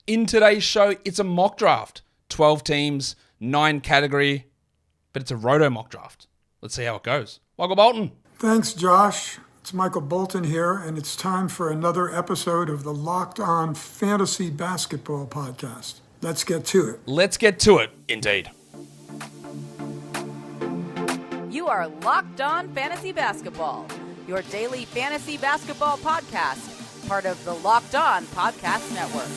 In today's show, it's a mock draft. 12 teams, 9 category, but it's a Roto mock draft. Let's see how it goes. Michael Bolton. Thanks, Josh. It's Michael Bolton here, and it's time for another episode of the Locked On Fantasy Basketball Podcast. Let's get to it. Let's get to it, indeed. You are Locked On Fantasy Basketball, your daily fantasy basketball podcast, part of the Locked On Podcast Network.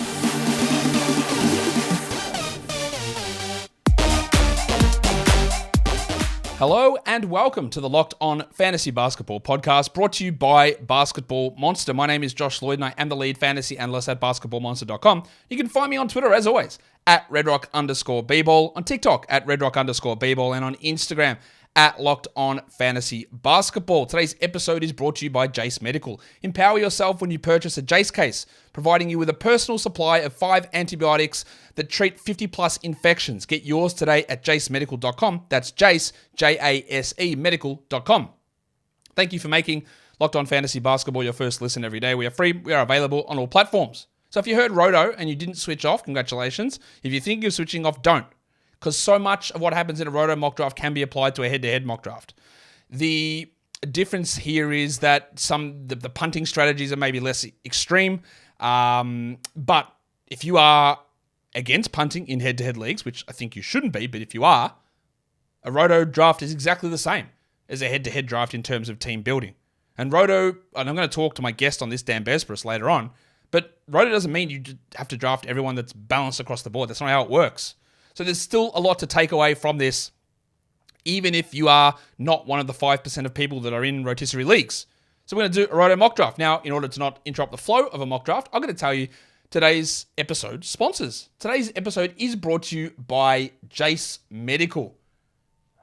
Hello and welcome to the Locked On Fantasy Basketball Podcast, brought to you by Basketball Monster. My name is Josh Lloyd and I am the lead fantasy analyst at basketballmonster.com. You can find me on Twitter, as always, at redrock_bball, on TikTok at redrock_bball, and on Instagram at Locked On Fantasy Basketball. Today's episode is brought to you by Jace Medical. Empower yourself when you purchase a Jace case, providing you with a personal supply of 5 antibiotics that treat 50-plus infections. Get yours today at jacemedical.com. That's Jace, J-A-S-E, medical.com. Thank you for making Locked On Fantasy Basketball your first listen every day. We are free. We are available on all platforms. So if you heard Roto and you didn't switch off, congratulations. If you think you're switching off, don't. Because so much of what happens in a Roto mock draft can be applied to a head-to-head mock draft. The difference here is that the punting strategies are maybe less extreme. But if you are against punting in head-to-head leagues, which I think you shouldn't be, but if you are, a Roto draft is exactly the same as a head-to-head draft in terms of team building. And Roto, and I'm going to talk to my guest on this, Dan Besbris, later on, but Roto doesn't mean you have to draft everyone that's balanced across the board. That's not how it works. So there's still a lot to take away from this, even if you are not one of the 5% of people that are in rotisserie leagues. So we're going to do a Roto mock draft. Now, in order to not interrupt the flow of a mock draft, I'm going to tell you today's episode sponsors. Today's episode is brought to you by Jace Medical.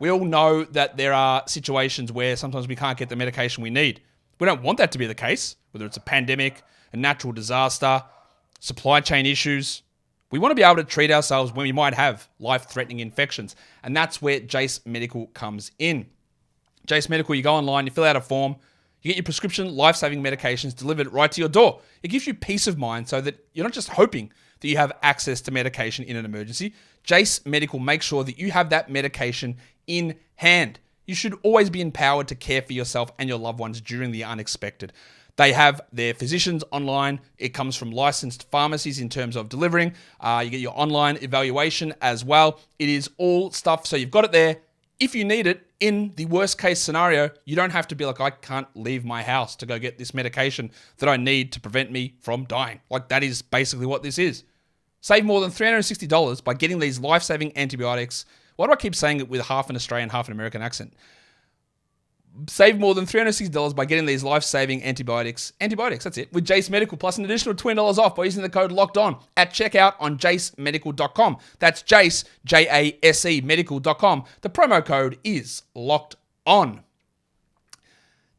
We all know that there are situations where sometimes we can't get the medication we need. We don't want that to be the case, whether it's a pandemic, a natural disaster, supply chain issues. We want to be able to treat ourselves when we might have life-threatening infections, and that's where Jace Medical comes in. Jace Medical, you go online, you fill out a form, you get your prescription life-saving medications delivered right to your door. It gives you peace of mind so that you're not just hoping that you have access to medication in an emergency. Jace Medical makes sure that you have that medication in hand. You should always be empowered to care for yourself and your loved ones during the unexpected. They have their physicians online. It comes from licensed pharmacies in terms of delivering. You get your online evaluation as well. It is all stuff, so you've got it there. If you need it, in the worst case scenario, you don't have to be like, I can't leave my house to go get this medication that I need to prevent me from dying. Like, that is basically what this is. Save more than $360 by getting these life-saving antibiotics. Why do I keep saying it with half an Australian, half an American accent? Save more than $360 by getting these life-saving antibiotics, that's it, with Jace Medical, plus an additional $20 off by using the code LOCKEDON at checkout on jacemedical.com. That's Jace, J-A-S-E, medical.com. The promo code is LOCKEDON.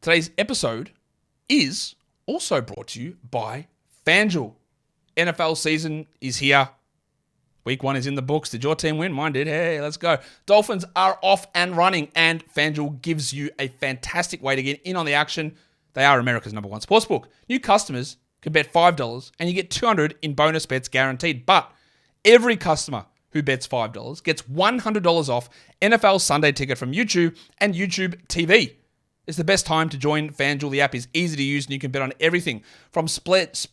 Today's episode is also brought to you by FanDuel. NFL season is here. Week 1 is in the books. Did your team win? Mine did. Hey, let's go. Dolphins are off and running, and FanDuel gives you a fantastic way to get in on the action. They are America's #1 sportsbook. New customers can bet $5, and you get $200 in bonus bets guaranteed. But every customer who bets $5 gets $100 off NFL Sunday Ticket from YouTube and YouTube TV. It's the best time to join FanDuel. The app is easy to use, and you can bet on everything from spreads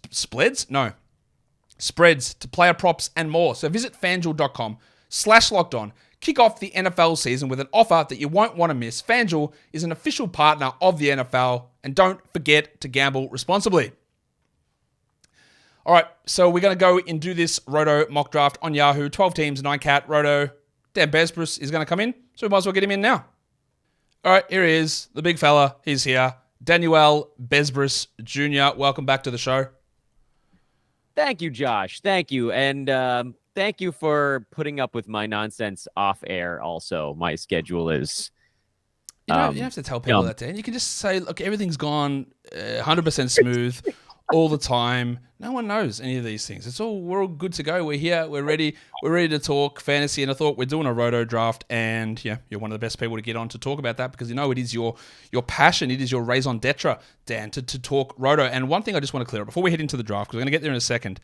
to player props and more. So visit FanDuel.com/lockedon. Kick off the NFL season with an offer that you won't want to miss. FanDuel is an official partner of the NFL, and don't forget to gamble responsibly. All right, so we're going to go and do this Roto mock draft on Yahoo. 12 teams, 9 cat. Roto, Dan Besbris is going to come in, so we might as well get him in now. All right, here he is, the big fella. He's here. Daniel Besbris Jr., welcome back to the show. Thank you, Josh. Thank you. And thank you for putting up with my nonsense off air also. My schedule is... You don't have to tell people that, Dan. You can just say, look, everything's gone 100% smooth all the time. No one knows any of these things. We're all good to go. We're here. We're ready. We're ready to talk fantasy. And I thought we're doing a Roto draft, and yeah, you're one of the best people to get on to talk about that because you know it is your passion. It is your raison d'etre, Dan, to talk Roto. And one thing I just want to clear up before we head into the draft, because we're going to get there in a second.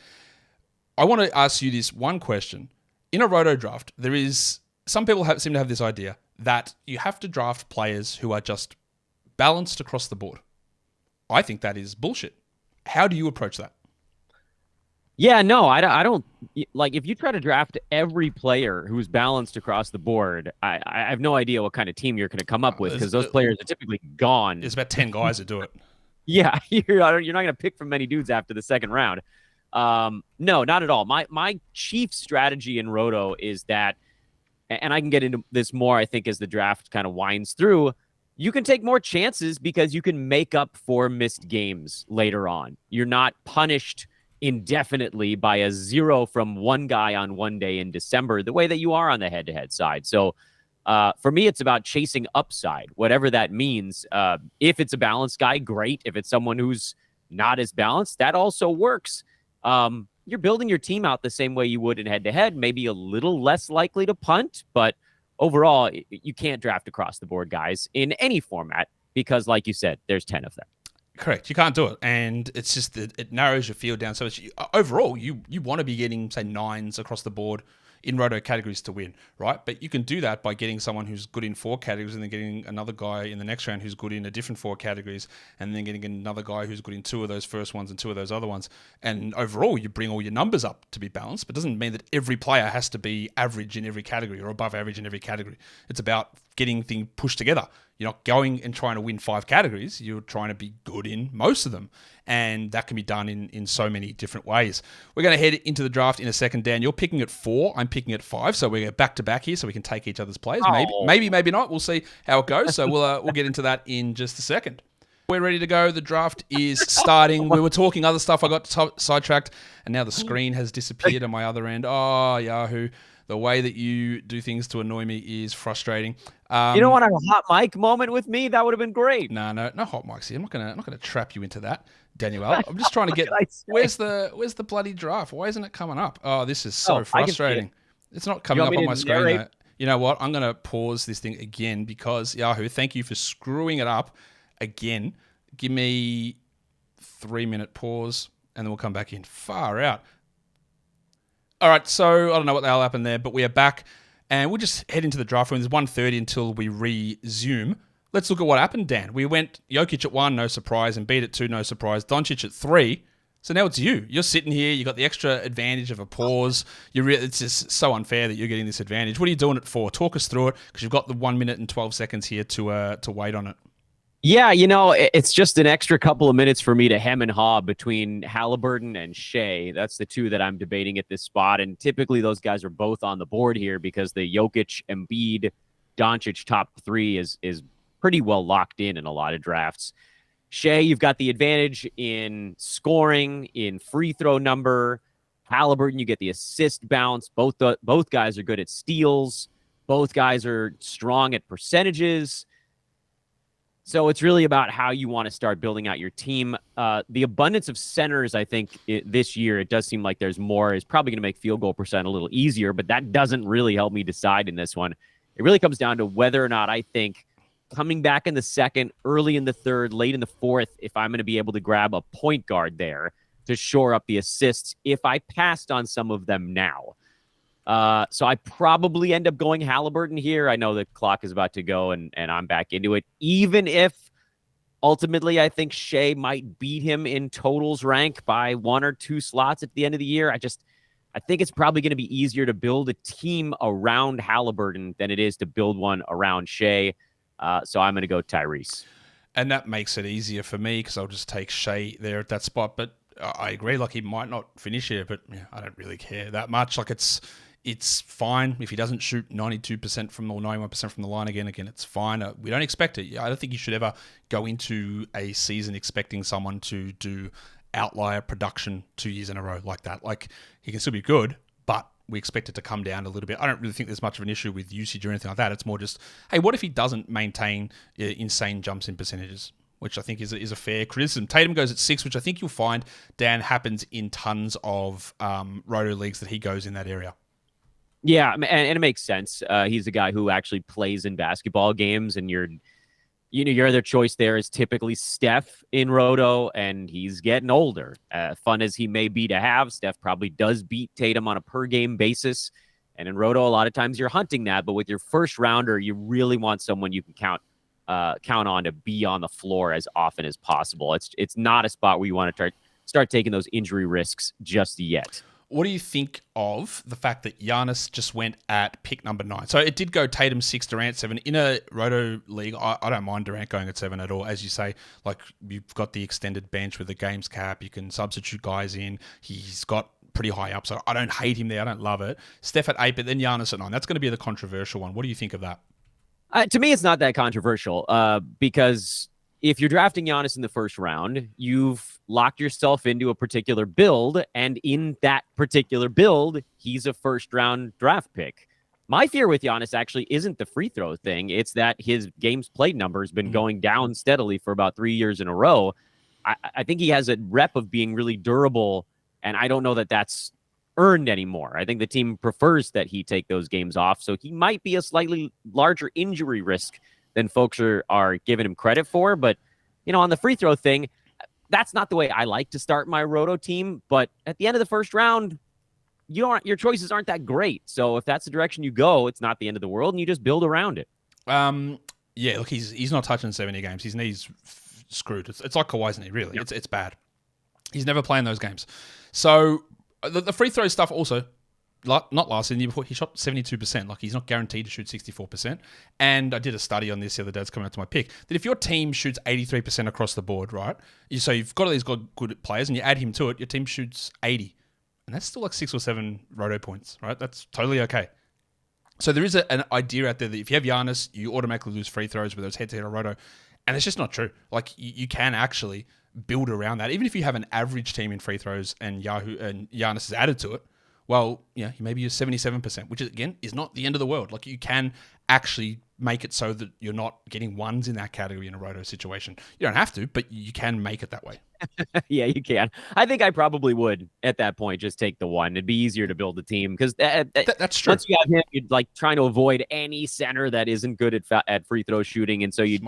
I want to ask you this one question. In a Roto draft, there is some people seem to have this idea that you have to draft players who are just balanced across the board. I think that is bullshit. How do you approach that? Yeah, no, I don't like if you try to draft every player who's balanced across the board. I have no idea what kind of team you're going to come up with because those players are typically gone. There's about 10 guys that do it. Yeah, you're not going to pick from many dudes after the second round. No, not at all. My chief strategy in Roto is that, and I can get into this more, I think, as the draft kind of winds through, you can take more chances because you can make up for missed games later on. You're not punished indefinitely by a 0 from one guy on one day in December, the way that you are on the head-to-head side. So for me, it's about chasing upside, whatever that means. If it's a balanced guy, great. If it's someone who's not as balanced, that also works. You're building your team out the same way you would in head-to-head, maybe a little less likely to punt, but overall, you can't draft across the board guys in any format because, like you said, there's 10 of them. Correct. You can't do it. And it's just that it narrows your field down. So it's, overall, you want to be getting, say, 9s across the board in Roto categories to win, right? But you can do that by getting someone who's good in 4 categories and then getting another guy in the next round who's good in a different 4 categories and then getting another guy who's good in 2 of those first ones and 2 of those other ones. And overall, you bring all your numbers up to be balanced, but it doesn't mean that every player has to be average in every category or above average in every category. It's about getting things pushed together. You're not going and trying to win 5 categories. You're trying to be good in most of them. And that can be done in so many different ways. We're going to head into the draft in a second, Dan. You're picking at 4. I'm picking at 5. So we're back to back here so we can take each other's players. Maybe not. We'll see how it goes. So we'll get into that in just a second. We're ready to go. The draft is starting. We were talking other stuff. I got sidetracked. And now the screen has disappeared on my other end. Oh, Yahoo. The way that you do things to annoy me is frustrating. You don't want a hot mic moment with me? That would have been great. No hot mics here. I'm not gonna trap you into that, Daniel. I'm just trying to get. Where's the bloody draft? Why isn't it coming up? Oh, this is so frustrating. It's not coming up on my screen. You know what? I'm gonna pause this thing again because Yahoo. Thank you for screwing it up again. Give me 3-minute pause and then we'll come back in. Far out. All right, so I don't know what the hell happened there, but we are back, and we'll just head into the draft room. There's 1:30 until we resume. Let's look at what happened, Dan. We went Jokic at 1, no surprise, and Embiid at 2, no surprise. Doncic at 3. So now it's you. You're sitting here. You got the extra advantage of a pause. It's just so unfair that you're getting this advantage. What are you doing it for? Talk us through it, because you've got the 1 minute and 12 seconds here to wait on it. Yeah, it's just an extra couple of minutes for me to hem and haw between Haliburton and Shai. That's the 2 that I'm debating at this spot. And typically those guys are both on the board here because the Jokic, Embiid, Doncic top 3 is pretty well locked in a lot of drafts. Shai, you've got the advantage in scoring, in free throw number. Haliburton, you get the assist bounce. Both guys are good at steals. Both guys are strong at percentages. So it's really about how you want to start building out your team. The abundance of centers, I think, this year, it does seem like there's more, is probably going to make field goal percent a little easier, but that doesn't really help me decide in this one. It really comes down to whether or not I think coming back in the second, early in the third, late in the fourth, if I'm going to be able to grab a point guard there to shore up the assists if I passed on some of them now. So I probably end up going Haliburton here. I know the clock is about to go and I'm back into it. Even if ultimately I think Shai might beat him in totals rank by 1 or 2 slots at the end of the year. I think it's probably going to be easier to build a team around Haliburton than it is to build one around Shai. So I'm going to go Tyrese. And that makes it easier for me because I'll just take Shai there at that spot. But I agree, like he might not finish here, but I don't really care that much. Like it's fine if he doesn't shoot 92% from or 91% from the line again, it's fine. We don't expect it. I don't think you should ever go into a season expecting someone to do outlier production 2 years in a row like that. Like he can still be good, but we expect it to come down a little bit. I don't really think there's much of an issue with usage or anything like that. It's more just, hey, what if he doesn't maintain insane jumps in percentages? Which I think is a fair criticism. Tatum goes at 6, which I think you'll find, Dan, happens in tons of Roto leagues that he goes in that area. Yeah, and it makes sense. He's a guy who actually plays in basketball games, and you're your other choice there is typically Steph in Roto, and he's getting older. Fun as he may be to have, Steph probably does beat Tatum on a per-game basis. And in Roto, a lot of times you're hunting that. But with your first rounder, you really want someone you can count on to be on the floor as often as possible. It's not a spot where you want to start taking those injury risks just yet. What do you think of the fact that Giannis just went at pick number 9? So it did go Tatum 6, Durant 7. In a Roto league, I don't mind Durant going at 7 at all. As you say, like you've got the extended bench with the games cap. You can substitute guys in. He's got pretty high up, so I don't hate him there. I don't love it. Steph at 8, but then Giannis at 9. That's going to be the controversial one. What do you think of that? To me, it's not that controversial because if you're drafting Giannis in the first round, you've locked yourself into a particular build, and in that particular build, he's a first-round draft pick. My fear with Giannis actually isn't the free throw thing. It's that his games played number has been going down steadily for about 3 years in a row. I think he has a rep of being really durable, and I don't know that that's earned anymore. I think the team prefers that he take those games off, so he might be a slightly larger injury risk than folks are giving him credit for. But, on the free throw thing, that's not the way I like to start my Roto team. But at the end of the first round, your choices aren't that great. So if that's the direction you go, it's not the end of the world, and you just build around it. Yeah, look, he's not touching 70 games. His knee's screwed. It's like Kawhi's knee, really. Yep. It's bad. He's never playing those games. So the free throw stuff also, not last year, the year before, he shot 72%. Like, he's not guaranteed to shoot 64%. And I did a study on this the other day. It's coming out to my pick. That if your team shoots 83% across the board, right? So you've got all these good players, and you add him to it, your team shoots 80. And that's still like 6 or 7 Roto points, right? That's totally okay. So there is an idea out there that if you have Giannis, you automatically lose free throws, whether it's head-to-head or Roto. And it's just not true. Like, you can actually build around that. Even if you have an average team in free throws and Giannis is added to it, well, you maybe use 77%, which again is not the end of the world. Like, you can actually make it so that you're not getting ones in that category in a Roto situation. You don't have to, but you can make it that way. Yeah, you can. I think I probably would at that point just take the 1. It'd be easier to build a team because that's true. Once you have him, you're like trying to avoid any center that isn't good at free throw shooting, and so you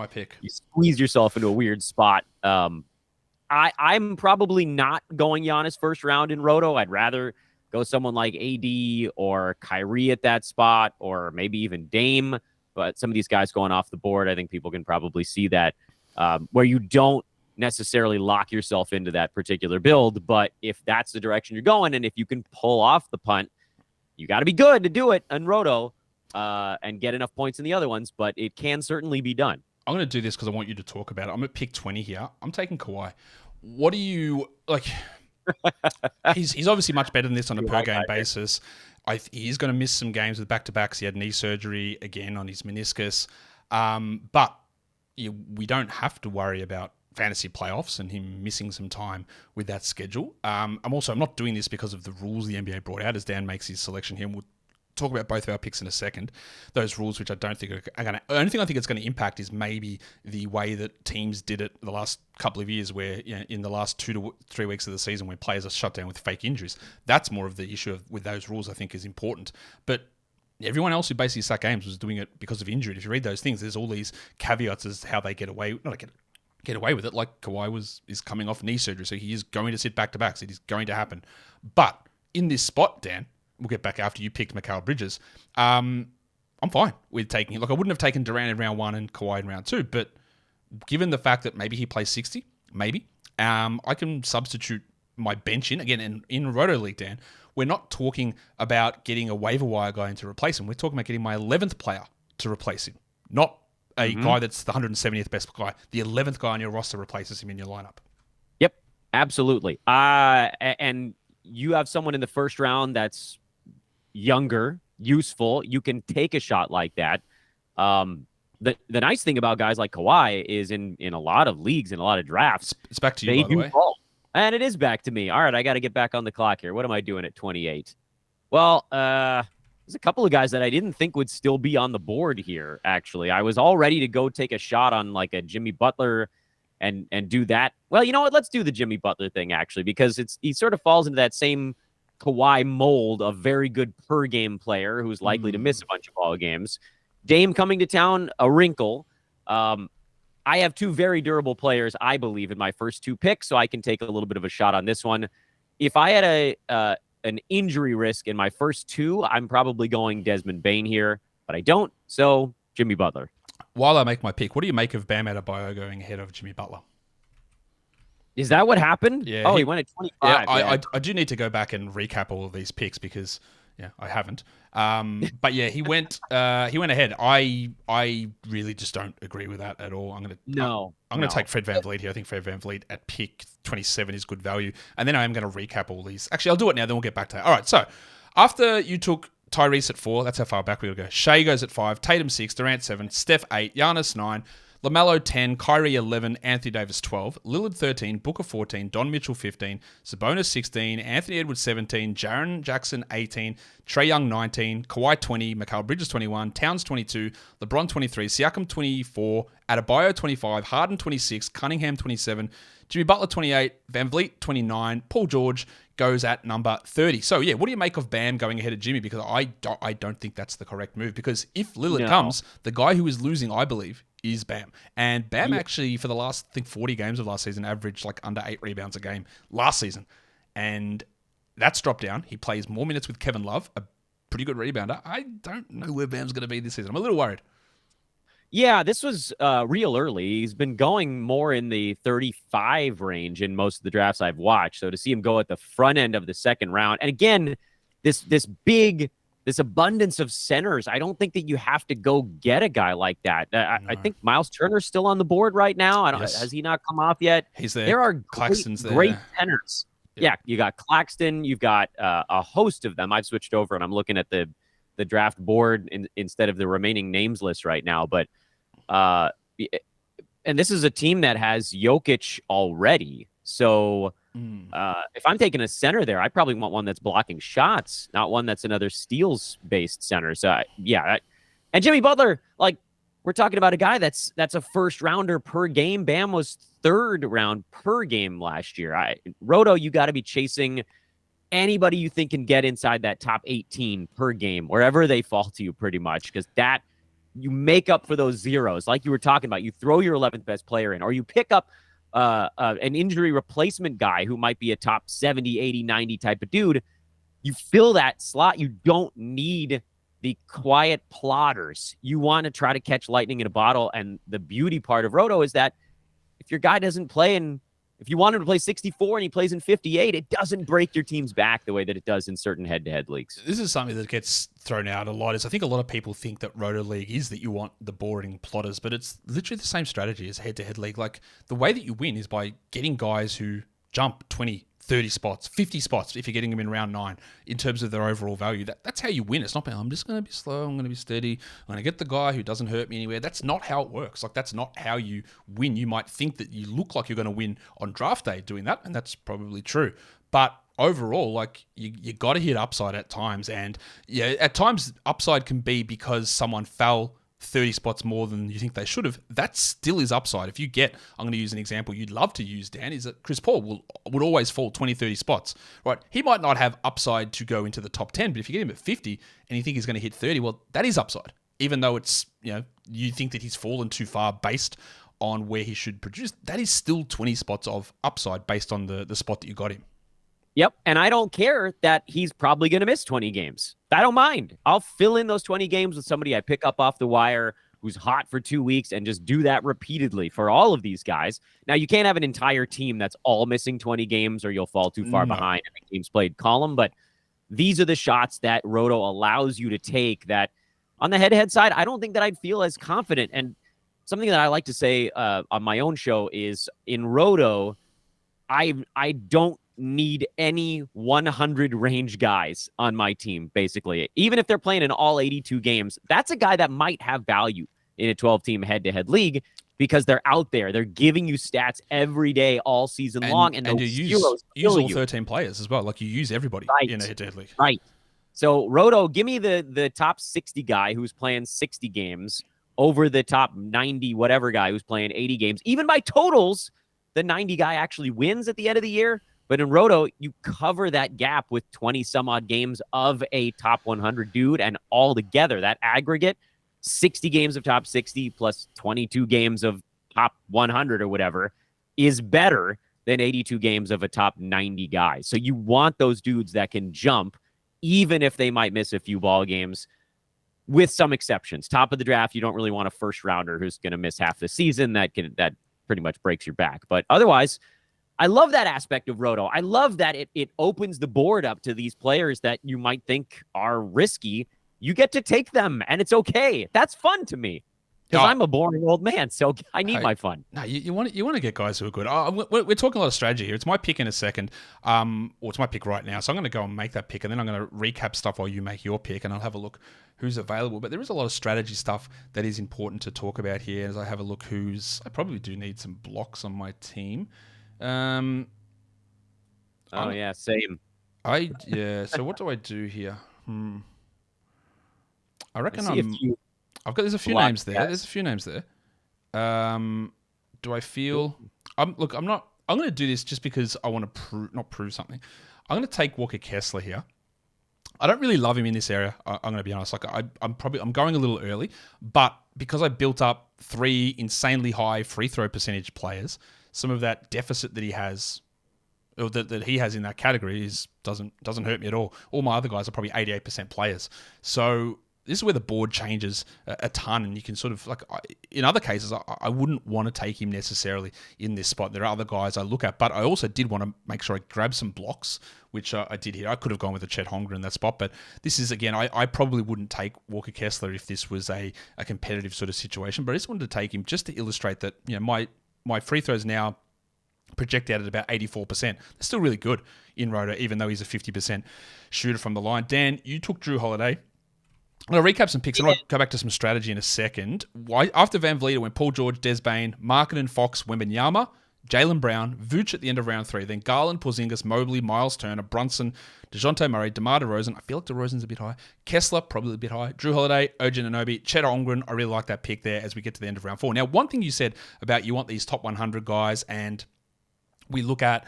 squeeze yourself into a weird spot. I'm probably not going Giannis first round in Roto. I'd rather go someone like AD or Kyrie at that spot, or maybe even Dame. But some of these guys going off the board, I think people can probably see that, where you don't necessarily lock yourself into that particular build. But if that's the direction you're going, and if you can pull off the punt, you got to be good to do it in Roto and get enough points in the other ones. But it can certainly be done. I'm going to do this because I want you to talk about it. I'm at pick 20 here. I'm taking Kawhi. What do you like? He's obviously much better than this on a per game basis. He's going to miss some games with back-to-backs. He had knee surgery again on his meniscus. But we don't have to worry about fantasy playoffs and him missing some time with that schedule. I'm not doing this because of the rules the NBA brought out as Dan makes his selection here. We'll talk about both of our picks in a second. Those rules, which I don't think are going to... The only thing I think it's going to impact is maybe the way that teams did it the last couple of years, where in the last 2 to 3 weeks of the season when players are shut down with fake injuries. That's more of the issue with those rules, I think, is important. But everyone else who basically sat games was doing it because of injury. If you read those things, there's all these caveats as how they get away with it. Like Kawhi is coming off knee surgery, so he is going to sit back-to-backs. It is going to happen. But in this spot, Dan, we'll get back after you picked Mikal Bridges. I'm fine with taking it. Like, I wouldn't have taken Durant in round 1 and Kawhi in round 2, but given the fact that maybe he plays 60, I can substitute my bench in. Again, in Roto League, Dan, we're not talking about getting a waiver wire guy in to replace him. We're talking about getting my 11th player to replace him, not a guy that's the 170th best guy. The 11th guy on your roster replaces him in your lineup. Yep, absolutely. And you have someone in the first round that's younger, useful. You can take a shot like that. The nice thing about guys like Kawhi is in a lot of leagues, in a lot of drafts, it's back to you, by the way. Fall. And it is back to me. All right, I got to get back on the clock here. What am I doing at 28? Well, there's a couple of guys that I didn't think would still be on the board here, actually. I was all ready to go take a shot on like a Jimmy Butler and do that. Well, you know what? Let's do the Jimmy Butler thing, actually, because he sort of falls into that same Kawhi mold of very good per game player who's likely to miss a bunch of ball games. Dame coming to town, a wrinkle. I have two very durable players, I believe, in my first two picks, so I can take a little bit of a shot on this one. If I had an injury risk in my first two, I'm probably going Desmond Bane here, but I don't, so Jimmy Butler. While I make my pick, what do you make of Bam Adebayo going ahead of Jimmy Butler? Is that what happened? Yeah. Oh, he went at 25. Yeah, I do need to go back and recap all of these picks because I haven't. But yeah, he went ahead. I really just don't agree with that at all. I'm gonna take Fred VanVleet here. I think Fred VanVleet at pick 27 is good value. And then I am gonna recap all these. Actually, I'll do it now, then we'll get back to that. All right, so after you took Tyrese at 4, that's how far back we'll go. Shai goes at 5, Tatum 6, Durant 7, Steph 8, Giannis 9, LaMelo 10, Kyrie 11, Anthony Davis 12, Lillard 13, Booker 14, Don Mitchell 15, Sabonis 16, Anthony Edwards 17, Jaren Jackson 18, Trae Young 19, Kawhi 20, Mikal Bridges 21, Towns 22, LeBron 23, Siakam 24, Adebayo 25, Harden 26, Cunningham 27, Jimmy Butler 28, VanVleet 29, Paul George goes at number 30. So yeah, what do you make of Bam going ahead of Jimmy? Because I don't think that's the correct move. Because if Lillard comes, the guy who is losing, I believe, is Bam. And Bam actually, for the last, I think, 40 games of last season, averaged like under 8 rebounds a game last season. And that's dropped down. He plays more minutes with Kevin Love, a pretty good rebounder. I don't know where Bam's going to be this season. I'm a little worried. Yeah, this was real early. He's been going more in the 35 range in most of the drafts I've watched. So to see him go at the front end of the second round, and again, this abundance of centers, I don't think that you have to go get a guy like that. I think Miles Turner's still on the board right now. Has he not come off yet? He's there. There are Claxton's great centers. Yeah, you got Claxton. You've got a host of them. I've switched over and I'm looking at the draft board instead of the remaining names list right now. But and this is a team that has Jokic already. So if I'm taking a center there, I probably want one that's blocking shots, not one that's another steals-based center. So and Jimmy Butler, like, we're talking about a guy that's a first rounder per game. Bam was third round per game last year. Roto, you got to be chasing anybody you think can get inside that top 18 per game, wherever they fall to you, pretty much, because that you make up for those zeros, like you were talking about. You throw your 11th best player in, or you pick up an injury replacement guy who might be a top 70, 80, 90 type of dude. You fill that slot. You don't need the quiet plotters. You want to try to catch lightning in a bottle. And the beauty part of Roto is that if your guy doesn't play, and if you want him to play 64 and he plays in 58, it doesn't break your team's back the way that it does in certain head-to-head leagues. This is something that gets thrown out a lot. I think a lot of people think that Roto League is that you want the boring plotters, but it's literally the same strategy as head-to-head league. Like, the way that you win is by getting guys who jump 20, 30 spots, 50 spots if you're getting them in round 9 in terms of their overall value. That's how you win. It's not, I'm just going to be slow, I'm going to be steady, I'm going to get the guy who doesn't hurt me anywhere. That's not how it works. Like, that's not how you win. You might think that you look like you're going to win on draft day doing that, and that's probably true. But overall, like, you got to hit upside at times. And yeah, at times upside can be because someone fell 30 spots more than you think they should have. That still is upside. If you get, I'm going to use an example you'd love to use, Dan, is that Chris Paul would always fall 20, 30 spots, right? He might not have upside to go into the top 10, but if you get him at 50 and you think he's going to hit 30, well, that is upside. Even though it's, you think that he's fallen too far based on where he should produce, that is still 20 spots of upside based on the spot that you got him. Yep, and I don't care that he's probably going to miss 20 games. I don't mind. I'll fill in those 20 games with somebody I pick up off the wire who's hot for 2 weeks and just do that repeatedly for all of these guys. Now, you can't have an entire team that's all missing 20 games or you'll fall too far behind in the games played column, but these are the shots that Roto allows you to take that on the head-to-head side, I don't think that I'd feel as confident. And something that I like to say on my own show is in Roto, I don't need any 100 range guys on my team, basically. Even if they're playing in all 82 games, that's a guy that might have value in a 12-team head-to-head league because they're out there. They're giving you stats every day, all season long. And you use all 13 players as well. Like, you use everybody in a head-to-head league. Right. So, Roto, give me the top 60 guy who's playing 60 games over the top 90 whatever guy who's playing 80 games. Even by totals, the 90 guy actually wins at the end of the year. But in Roto, you cover that gap with 20-some-odd games of a top 100 dude, and all together, that aggregate, 60 games of top 60 plus 22 games of top 100 or whatever is better than 82 games of a top 90 guy. So you want those dudes that can jump, even if they might miss a few ball games, with some exceptions. Top of the draft, you don't really want a first rounder who's going to miss half the season. That pretty much breaks your back. But otherwise, I love that aspect of Roto. I love that it opens the board up to these players that you might think are risky. You get to take them, and it's okay. That's fun to me. Because I'm a boring old man, so I need my fun. No, you want to get guys who are good. We're talking a lot of strategy here. It's my pick in a second, or it's my pick right now. So I'm going to go and make that pick, and then I'm going to recap stuff while you make your pick, and I'll have a look who's available. But there is a lot of strategy stuff that is important to talk about here as I have a look I probably do need some blocks on my team. Same. So what do I do here? I reckon there's a few names there. There's a few names there. Do I feel? I'm going to do this just because I want to not prove something. I'm going to take Walker Kessler here. I don't really love him in this area. I'm going to be honest. I'm going a little early, but because I built up 3 insanely high free throw percentage players, some of that deficit that he has, or that he has in that category, doesn't hurt me at all. All my other guys are probably 88% players. So this is where the board changes a ton, and you can sort of, in other cases, I wouldn't want to take him necessarily in this spot. There are other guys I look at, but I also did want to make sure I grab some blocks, which I did here. I could have gone with a Chet Holmgren in that spot, but this is, again, I probably wouldn't take Walker Kessler if this was a competitive sort of situation, but I just wanted to take him just to illustrate that, my free throws now project out at about 84%. They're still really good in Roto, even though he's a 50% shooter from the line. Dan, you took Drew Holiday. I'm going to recap some picks, and I'll go back to some strategy in a second. After Van Vliet went Paul George, Des Bane, Markkanen, Fox, Wembanyama, Jaylen Brown, Vooch at the end of round 3, then Garland, Porzingis, Mobley, Miles Turner, Brunson, DeJounte Murray, DeMar DeRozan. I feel like DeRozan's a bit high. Kessler, probably a bit high. Drew Holiday, OG Anunoby, Chet Holmgren. I really like that pick there as we get to the end of round 4. Now, one thing you said about you want these top 100 guys, and we look at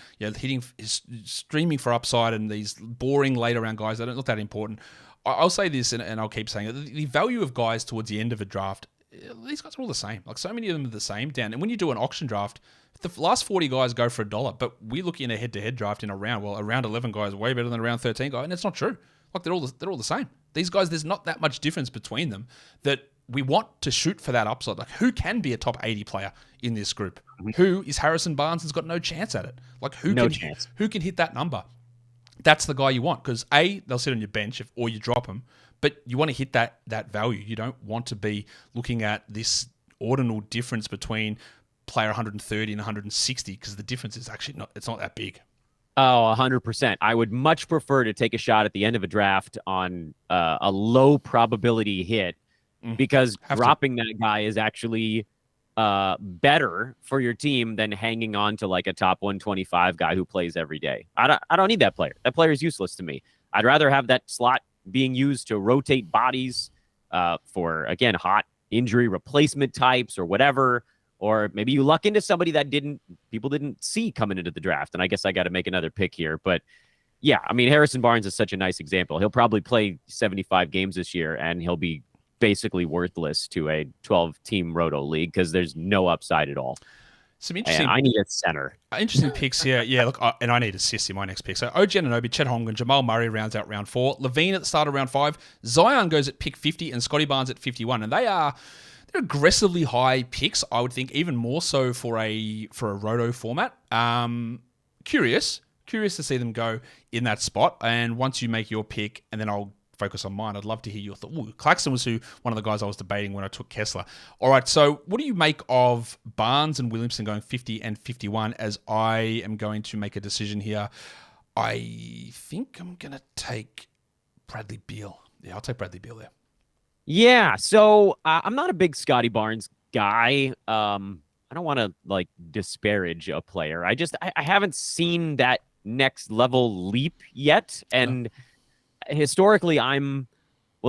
streaming for upside and these boring later round guys, they don't look that important. I'll say this, and I'll keep saying it. The value of guys towards the end of a draft, these guys are all the same. Like, so many of them are the same, Dan. And when you do an auction draft, the last 40 guys go for $1, but we look in a head-to-head draft in a round. Well, a round 11 guy is way better than a round 13 guy, and it's not true. Like, they're all the same. These guys, there's not that much difference between them that we want to shoot for that upside. Like, who can be a top 80 player in this group? Who is Harrison Barnes has got no chance at it? Like, who can hit that number? That's the guy you want, because they'll sit on your bench or you drop them, but you want to hit that value. You don't want to be looking at this ordinal difference between player 130 and 160, because the difference is actually not that big. Oh, 100%. I would much prefer to take a shot at the end of a draft on a low probability hit, because dropping that guy is actually better for your team than hanging on to like a top 125 guy who plays every day. I don't need that player. That player is useless to me. I'd rather have that slot being used to rotate bodies for, again, hot injury replacement types or whatever. Or maybe you luck into somebody that people didn't see coming into the draft. And I guess I got to make another pick here. But yeah, I mean, Harrison Barnes is such a nice example. He'll probably play 75 games this year, and he'll be basically worthless to a 12-team Roto league because there's no upside at all. Some interesting. And I need a center. Interesting picks here. Yeah, look, and I need assists in my next pick. So OG Anunoby, Chet Holmgren, Jamal Murray rounds out round 4. Levine at the start of round 5. Zion goes at pick 50, and Scotty Barnes at 51. And they're aggressively high picks, I would think, even more so for a Roto format. Curious to see them go in that spot. And once you make your pick, and then I'll focus on mine, I'd love to hear your thought. Claxton was one of the guys I was debating when I took Kessler. All right, so what do you make of Barnes and Williamson going 50 and 51 as I am going to make a decision here? I think I'm going to take Bradley Beal. Yeah, I'll take Bradley Beal there. Yeah, so I'm not a big Scotty Barnes guy. I don't want to disparage a player. I haven't seen that next level leap yet, and historically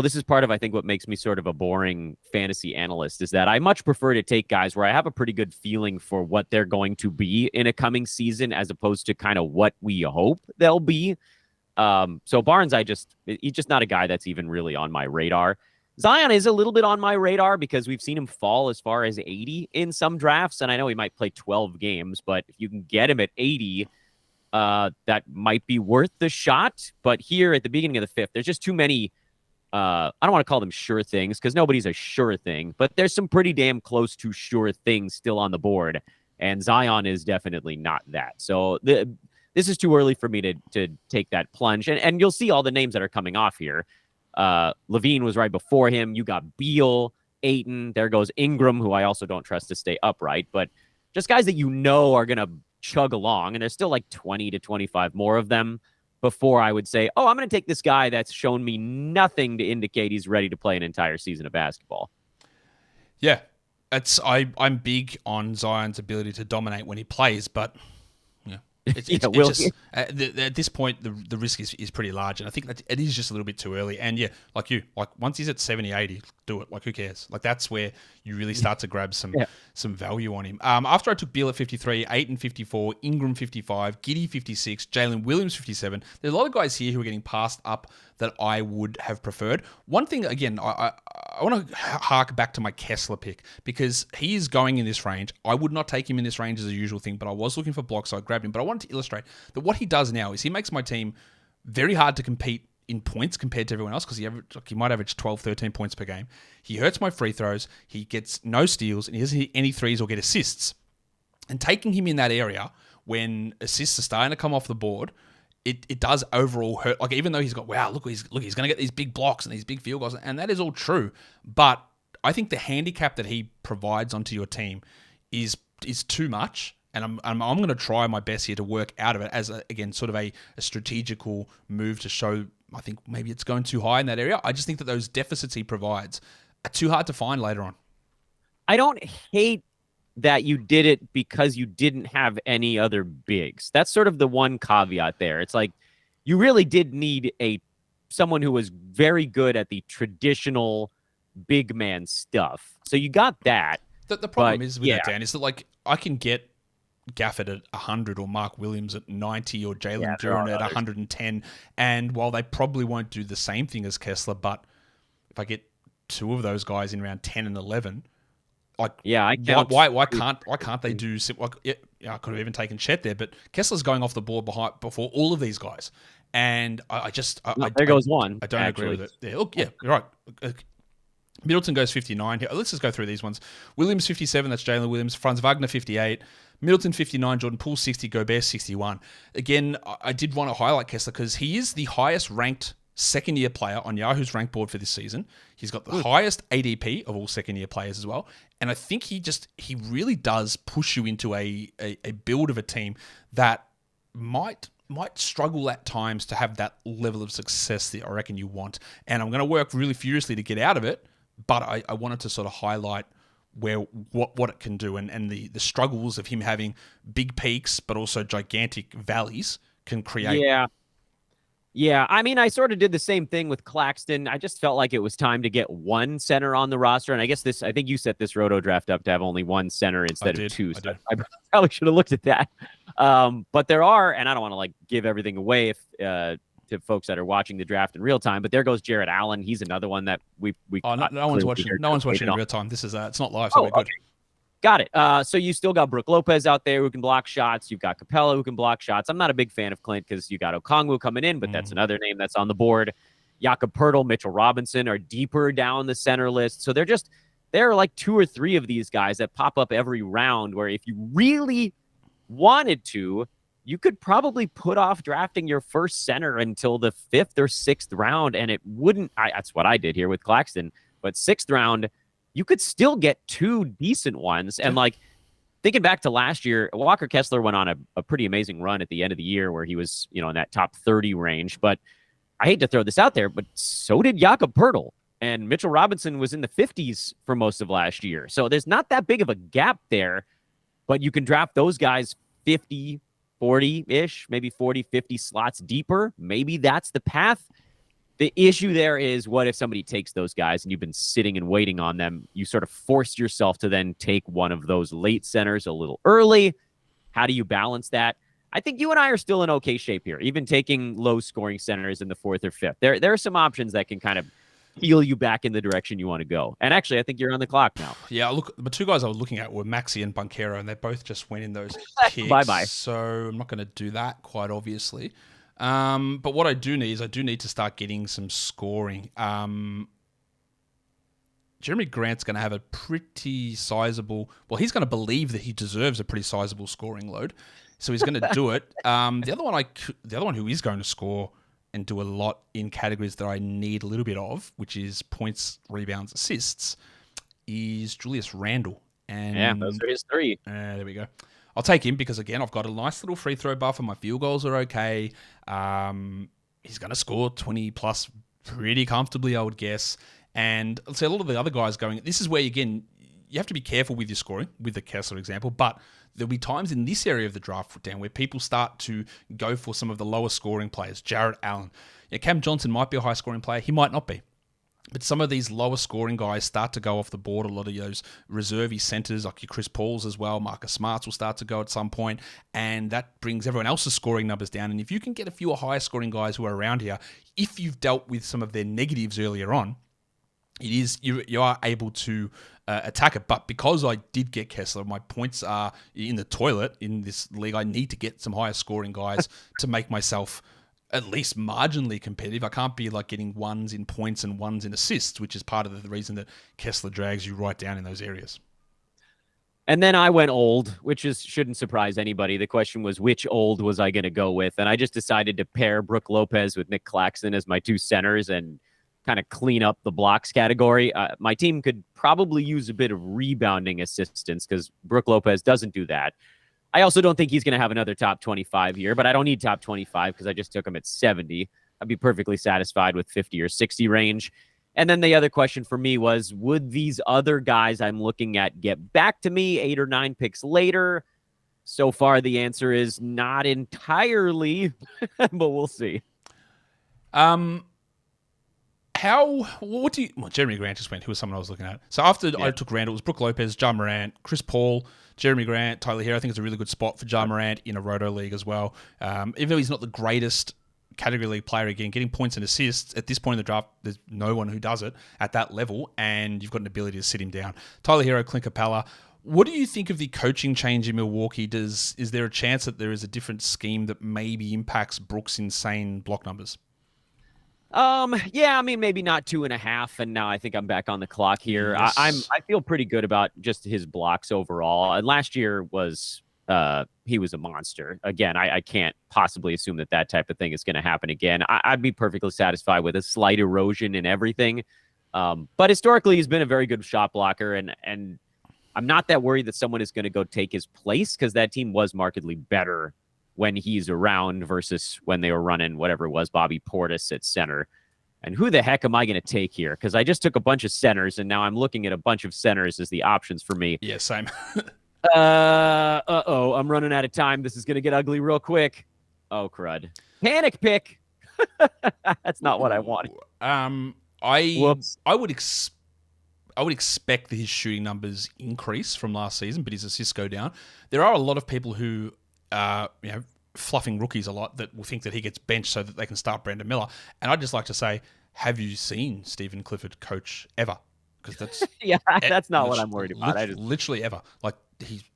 this is part of, I think, what makes me sort of a boring fantasy analyst, is that I much prefer to take guys where I have a pretty good feeling for what they're going to be in a coming season, as opposed to kind of what we hope they'll be. So Barnes, he's just not a guy that's even really on my radar. Zion is a little bit on my radar because we've seen him fall as far as 80 in some drafts, and I know he might play 12 games, but if you can get him at 80, that might be worth the shot. But here at the beginning of the fifth, there's just too many. I don't want to call them sure things because nobody's a sure thing, but there's some pretty damn close to sure things still on the board, and Zion is definitely not that. So this is too early for me to take that plunge, and you'll see all the names that are coming off here. Levine was right before him. You got Beal, Ayton. There goes Ingram, who I also don't trust to stay upright, but just guys that you know are going to chug along, and there's still like 20 to 25 more of them before I would say, oh, I'm going to take this guy that's shown me nothing to indicate he's ready to play an entire season of basketball. Yeah, I'm big on Zion's ability to dominate when he plays, but at this point, the risk is pretty large, and I think that it is just a little bit too early. And yeah, like once he's at 70, 80, do it. Like, who cares? Like, that's where you really start to grab some value on him. After I took Beal at 53, Ayton 54, Ingram 55, Giddey 56, Jalen Williams 57. There's a lot of guys here who are getting passed up that I would have preferred. One thing, again, I want to hark back to my Kessler pick because he is going in this range. I would not take him in this range as a usual thing, but I was looking for blocks, so I grabbed him. But I wanted to illustrate that what he does now is he makes my team very hard to compete in points compared to everyone else because he might average 12, 13 points per game. He hurts my free throws. He gets no steals, and he doesn't hit any threes or get assists. And taking him in that area when assists are starting to come off the board, it does overall hurt. Like, even though he's got, he's going to get these big blocks and these big field goals, and that is all true. But I think the handicap that he provides onto your team is too much. And I'm going to try my best here to work out of it as, sort of a strategical move to show, I think maybe it's going too high in that area. I just think that those deficits he provides are too hard to find later on. I don't hate that you did it because you didn't have any other bigs. That's sort of the one caveat there. It's like you really did need someone who was very good at the traditional big man stuff. So you got that. The problem is with that, Dan, is that, like, I can get Gafford at 100 or Mark Williams at 90 or Jalen Duren at 110. And while they probably won't do the same thing as Kessler, but if I get two of those guys in round 10 and 11, like, I count. Why can't they do? Like, I could have even taken Chet there, but Kessler's going off the board before all of these guys, and there goes one. I don't agree with it. Yeah, look, you're right. Middleton goes 59 here. Let's just go through these ones. Williams 57. That's Jalen Williams. Franz Wagner 58. Middleton 59. Jordan Poole 60. Gobert 61. Again, I did want to highlight Kessler because he is the highest ranked second-year player on Yahoo's rank board for this season. He's got the highest ADP of all second-year players as well. And I think he really does push you into a build of a team that might struggle at times to have that level of success that I reckon you want. And I'm going to work really furiously to get out of it, but I wanted to sort of highlight what it can do and the struggles of him having big peaks but also gigantic valleys can create. Yeah, I mean, I sort of did the same thing with Claxton. I just felt like it was time to get one center on the roster. And I guess I think you set this Roto draft up to have only one center instead of two. So I probably should have looked at that. But there are, and I don't want to give everything away to folks that are watching the draft in real time, but there goes Jarrett Allen. He's another one that we no one's watching in real time. This is it's not live, so we're good. Okay. Got it. So you still got Brook Lopez out there who can block shots. You've got Capella who can block shots. I'm not a big fan of Clint because you got Okongwu coming in, but that's another name that's on the board. Jakob Poeltl, Mitchell Robinson are deeper down the center list. So there are like two or three of these guys that pop up every round where if you really wanted to, you could probably put off drafting your first center until the 5th or 6th round, and it wouldn't. That's what I did here with Claxton. But 6th round, you could still get two decent ones. And thinking back to last year, Walker Kessler went on a pretty amazing run at the end of the year where he was, in that top 30 range. But I hate to throw this out there, but so did Jakob Poeltl. And Mitchell Robinson was in the 50s for most of last year. So there's not that big of a gap there, but you can draft those guys 50, 40-ish, maybe 40, 50 slots deeper. Maybe that's the path. The issue there is, what if somebody takes those guys and you've been sitting and waiting on them? You sort of forced yourself to then take one of those late centers a little early. How do you balance that? I think you and I are still in okay shape here, even taking low-scoring centers in the 4th or 5th. There are some options that can kind of heal you back in the direction you want to go. And actually, I think you're on the clock now. Yeah, look, the two guys I was looking at were Maxi and Banchero, and they both just went in those kicks. Bye-bye. So I'm not going to do that, quite obviously. But what I do need is to start getting some scoring. Jeremy Grant's going to have a pretty sizable... Well, he's going to believe that he deserves a pretty sizable scoring load, so he's going to do it. The other one who is going to score and do a lot in categories that I need a little bit of, which is points, rebounds, assists, is Julius Randle. And yeah, those are his 3. there we go. I'll take him because, again, I've got a nice little free throw buffer. My field goals are okay. He's going to score 20-plus pretty comfortably, I would guess. And let's say a lot of the other guys going... This is where, again, you have to be careful with your scoring, with the Kessler example, but there'll be times in this area of the draft, Dan, where people start to go for some of the lower scoring players. Jarrett Allen. Yeah, Cam Johnson might be a high scoring player. He might not be. But some of these lower scoring guys start to go off the board. A lot of those reservey centers, like your Chris Pauls as well, Marcus Smarts will start to go at some point, and that brings everyone else's scoring numbers down. And if you can get a few higher scoring guys who are around here, if you've dealt with some of their negatives earlier on, you are able to attack it. But because I did get Kessler, my points are in the toilet in this league. I need to get some higher scoring guys to make myself at least marginally competitive. I can't be like getting ones in points and ones in assists, which is part of the reason that Kessler drags you right down in those areas. And then I went old, which shouldn't surprise anybody. The question was, which old was I going to go with? And I just decided to pair Brook Lopez with Nick Claxton as my 2 centers and kind of clean up the blocks category. My team could probably use a bit of rebounding assistance because Brook Lopez doesn't do that. I also don't think he's going to have another top 25 here, but I don't need top 25 because I just took him at 70. I'd be perfectly satisfied with 50 or 60 range. And then the other question for me was, would these other guys I'm looking at get back to me 8 or 9 picks later? So far, the answer is not entirely, but we'll see. Jeremy Grant just went, who was someone I was looking at. So after I took Randall, it was Brook Lopez, Ja Morant, Chris Paul, Jeremy Grant, Tyler Hero. I think it's a really good spot for Ja Morant in a Roto league as well. Even though he's not the greatest category league player, again, getting points and assists at this point in the draft, there's no one who does it at that level, and you've got an ability to sit him down. Tyler Hero, Clint Capella. What do you think of the coaching change in Milwaukee? Is there a chance that there is a different scheme that maybe impacts Brook's insane block numbers? Yeah, I mean, maybe not 2.5, and now I think I'm back on the clock here. Yes. I feel pretty good about just his blocks overall. And last year was he was a monster. Again, I can't possibly assume that type of thing is going to happen again. I'd be perfectly satisfied with a slight erosion in everything. But historically, he's been a very good shot blocker, and I'm not that worried that someone is going to go take his place because that team was markedly better when he's around versus when they were running whatever it was, Bobby Portis at center. And who the heck am I going to take here? Because I just took a bunch of centers, and now I'm looking at a bunch of centers as the options for me. Yeah, same. I'm running out of time. This is going to get ugly real quick. Oh, crud. Panic pick. That's not what I wanted. I would expect that his shooting numbers increase from last season, but his assists go down. There are a lot of people who fluffing rookies a lot that will think that he gets benched so that they can start Brandon Miller. And I'd just like to say, have you seen Stephen Clifford coach ever? Because that's that's not what I'm worried about. Literally ever. Like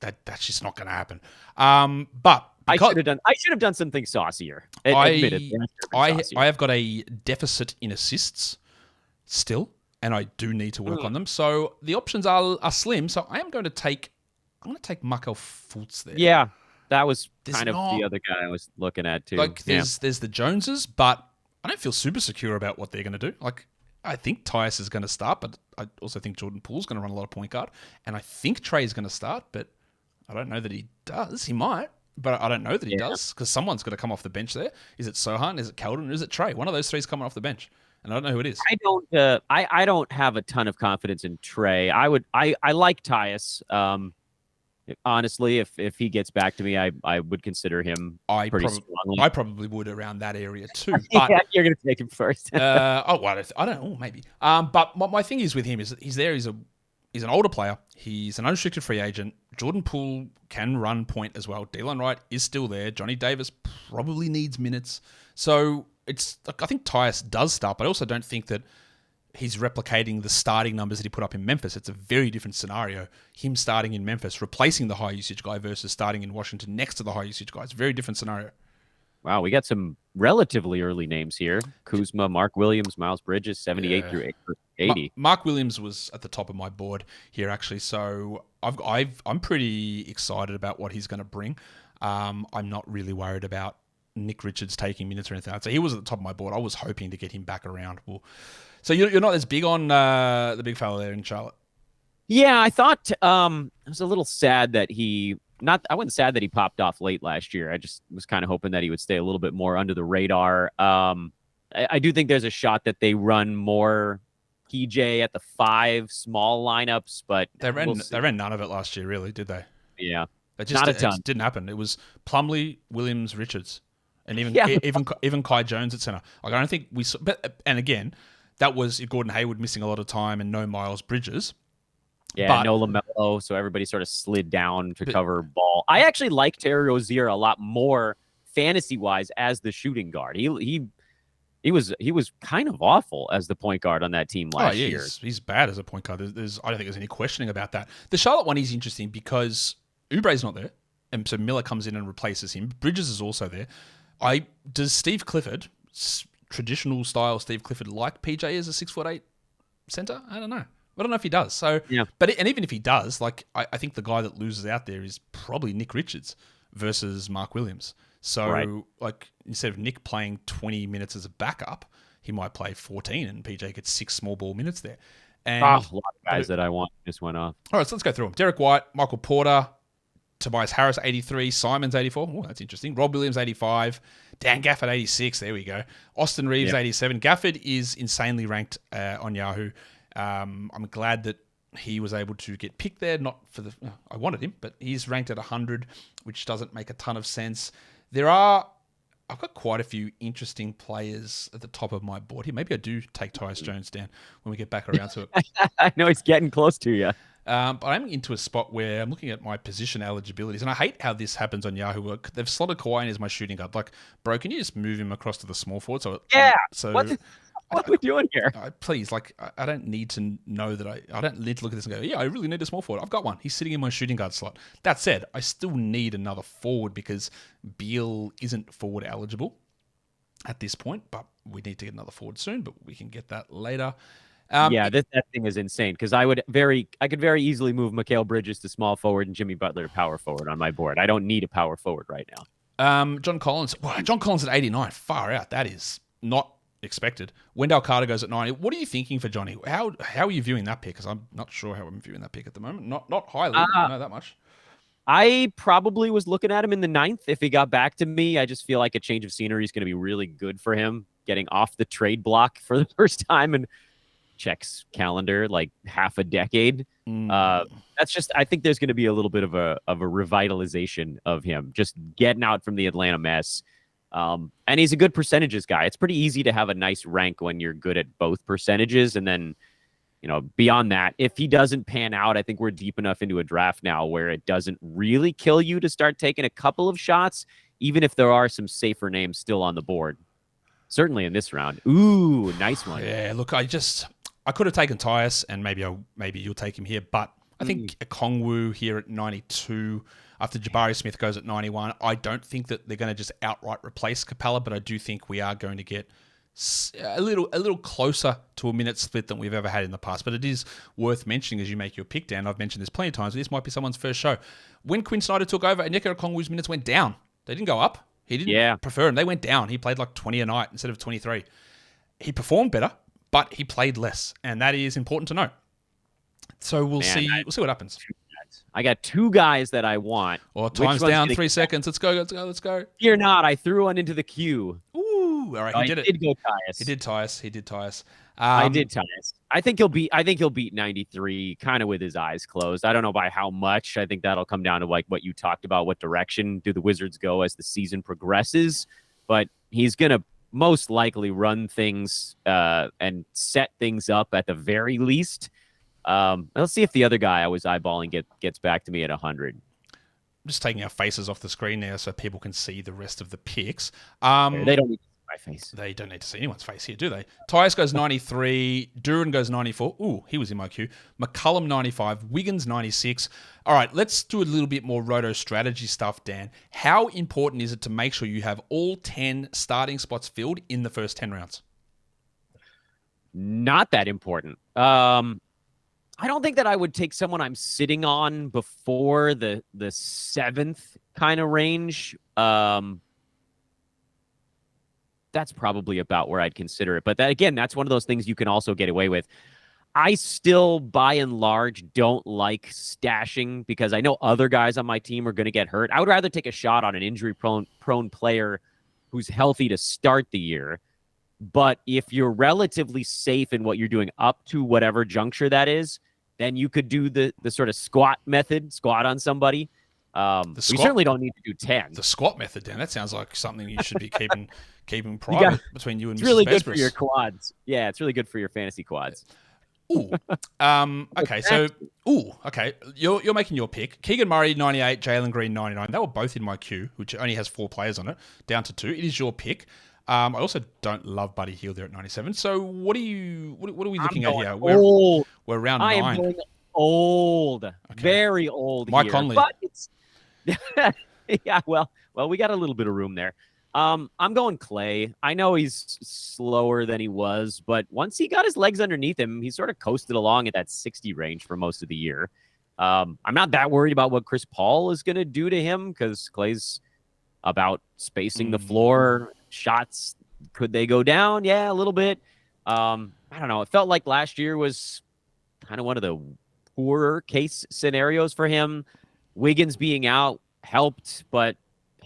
that's just not going to happen. But I should have done something saucier. I have got a deficit in assists still, and I do need to work on them. So the options are slim. So I'm going to take Markel Fultz there. Yeah. That was the other guy I was looking at too. Like there's the Joneses, but I don't feel super secure about what they're going to do. Like I think Tyus is going to start, but I also think Jordan Poole's going to run a lot of point guard, and I think Trey's going to start, but I don't know that he does. He might, but I don't know that he does because someone's going to come off the bench there. Is it Sohan? Is it Keldon? Or is it Trey? One of those three is coming off the bench, and I don't know who it is. I don't have a ton of confidence in Trey. I like Tyus. Honestly, if he gets back to me, I would consider him pretty strongly. I probably would around that area too. But you're going to take him first. I don't know, maybe. But my thing is with him is that he's there. He's an older player. He's an unrestricted free agent. Jordan Poole can run point as well. Delon Wright is still there. Johnny Davis probably needs minutes. So I think Tyus does start, but I also don't think that he's replicating the starting numbers that he put up in Memphis. It's a very different scenario. Him starting in Memphis, replacing the high usage guy versus starting in Washington next to the high usage guy. It's a very different scenario. Wow, we got some relatively early names here. Kuzma, Mark Williams, Miles Bridges, 78 through 80. Mark Williams was at the top of my board here, actually. So I'm pretty excited about what he's going to bring. I'm not really worried about Nick Richards taking minutes or anything like that. So he was at the top of my board. I was hoping to get him back around. So you're not as big on the big fella there in Charlotte? Yeah, I thought I was a little sad that I wasn't sad that he popped off late last year. I just was kind of hoping that he would stay a little bit more under the radar. I do think there's a shot that they run more PJ at the 5 small lineups, but they ran none of it last year, really, did they? Yeah, not a ton. It didn't happen. It was Plumlee, Williams, Richards, and even Kai Jones at center. Like, I don't think we saw. And again, that was Gordon Hayward missing a lot of time and no Miles Bridges. Yeah, no LaMelo, so everybody sort of slid down to cover ball. I actually like Terry Rozier a lot more fantasy-wise as the shooting guard. He was kind of awful as the point guard on that team last year. He's bad as a point guard. I don't think there's any questioning about that. The Charlotte one is interesting because Oubre's not there, and so Miller comes in and replaces him. Bridges is also there. Does Steve Clifford, traditional style Steve Clifford, like PJ as a 6'8" center? I don't know. I don't know if he does. So, yeah. But even if he does, like I think the guy that loses out there is probably Nick Richards versus Mark Williams. So, like, instead of Nick playing 20 minutes as a backup, he might play 14 and PJ gets 6 small ball minutes there. And a lot of guys that I want just went off. All right, so let's go through them. Derek White, Michael Porter, Tobias Harris, 83, Simons, 84. Oh, that's interesting. Rob Williams, 85. Dan Gafford, 86. There we go. Austin Reeves, 87. Gafford is insanely ranked on Yahoo. I'm glad that he was able to get picked there. Not for I wanted him, but he's ranked at 100, which doesn't make a ton of sense. I've got quite a few interesting players at the top of my board here. Maybe I do take Tyus Jones down when we get back around to it. I know he's getting close to you. But I'm into a spot where I'm looking at my position eligibilities, and I hate how this happens on Yahoo. They've slotted Kawhi in as my shooting guard. Like, bro, can you just move him across to the small forward? What are we doing here? Please, like, I don't need to know that I don't need to look at this and go, yeah, I really need a small forward. I've got one. He's sitting in my shooting guard slot. That said, I still need another forward because Beal isn't forward eligible at this point, but we need to get another forward soon, but we can get that later. That thing is insane because I could very easily move Mikal Bridges to small forward and Jimmy Butler to power forward on my board. I don't need a power forward right now. John Collins at 89. Far out. That is not expected. Wendell Carter goes at 90. What are you thinking for Johnny? How are you viewing that pick? Because I'm not sure how I'm viewing that pick at the moment. Not highly. I know that much. I probably was looking at him in the 9th if he got back to me. I just feel like a change of scenery is going to be really good for him. Getting off the trade block for the first time in checks calendar like half a decade. That's just, I think there's going to be a little bit of a revitalization of him just getting out from the Atlanta mess. And he's a good percentages guy. It's pretty easy to have a nice rank when you're good at both percentages. And then, beyond that, if he doesn't pan out, I think we're deep enough into a draft now where it doesn't really kill you to start taking a couple of shots, even if there are some safer names still on the board. Certainly in this round. Ooh, nice one. Yeah, look, I could have taken Tyus, and maybe you'll take him here, but I think Okongwu here at 92 after Jabari Smith goes at 91. I don't think that they're going to just outright replace Capella, but I do think we are going to get a little closer to a minute split than we've ever had in the past. But it is worth mentioning as you make your pick, Dan. I've mentioned this plenty of times. This might be someone's first show. When Quinn Snyder took over, Onyeka Okongwu's minutes went down. They didn't go up. He didn't prefer them. They went down. He played like 20 a night instead of 23. He performed better, but he played less, and that is important to note. So we'll see what happens. I got 2 guys that I want. Well, time's down. 3 seconds. Let's go. You're not. I threw one into the queue. Ooh, all right. He did it. He did go Tyus. He did Tyus. I did Tyus. I think he'll beat 93 kind of with his eyes closed. I don't know by how much. I think that'll come down to like what you talked about. What direction do the Wizards go as the season progresses? But he's going to most likely run things and set things up at the very least. Let's see if the other guy I was eyeballing gets back to me at 100. I'm just taking our faces off the screen now so people can see the rest of the picks. They don't need to my face. They don't need to see anyone's face here, do they? Tyus goes 93. Duran goes 94. Ooh, he was in my queue. McCullum 95. Wiggins 96. All right, let's do a little bit more Roto strategy stuff, Dan. How important is it to make sure you have all 10 starting spots filled in the first 10 rounds? Not that important. I don't think that I would take someone I'm sitting on before the 7th kind of range. That's probably about where I'd consider it. But that, again, that's one of those things you can also get away with. I still, by and large, don't like stashing because I know other guys on my team are going to get hurt. I would rather take a shot on an injury-prone player who's healthy to start the year. But if you're relatively safe in what you're doing up to whatever juncture that is, then you could do the sort of squat method, squat on somebody. We certainly don't need to do 10. The squat method, Dan. That sounds like something you should be keeping private between you and Mrs. It's really Besbris. good for your quads. Yeah, it's really good for your fantasy quads. Ooh. Okay, so okay. You're making your pick. Keegan Murray 98, Jalen Green 99. They were both in my queue, which only has 4 players on it, down to 2. It is your pick. I also don't love Buddy Hield there at 97. So what are we looking at here? We're round 9. I am going old, very old. Mike here, Conley. But it's yeah. Well, we got a little bit of room there. I'm going Clay. I know he's slower than he was, but once he got his legs underneath him, he sort of coasted along at that 60 range for most of the year. I'm not that worried about what Chris Paul is going to do to him because Clay's about spacing the floor. Shots, could they go down? Yeah, a little bit. I don't know. It felt like last year was kind of one of the poorer case scenarios for him. Wiggins being out helped, but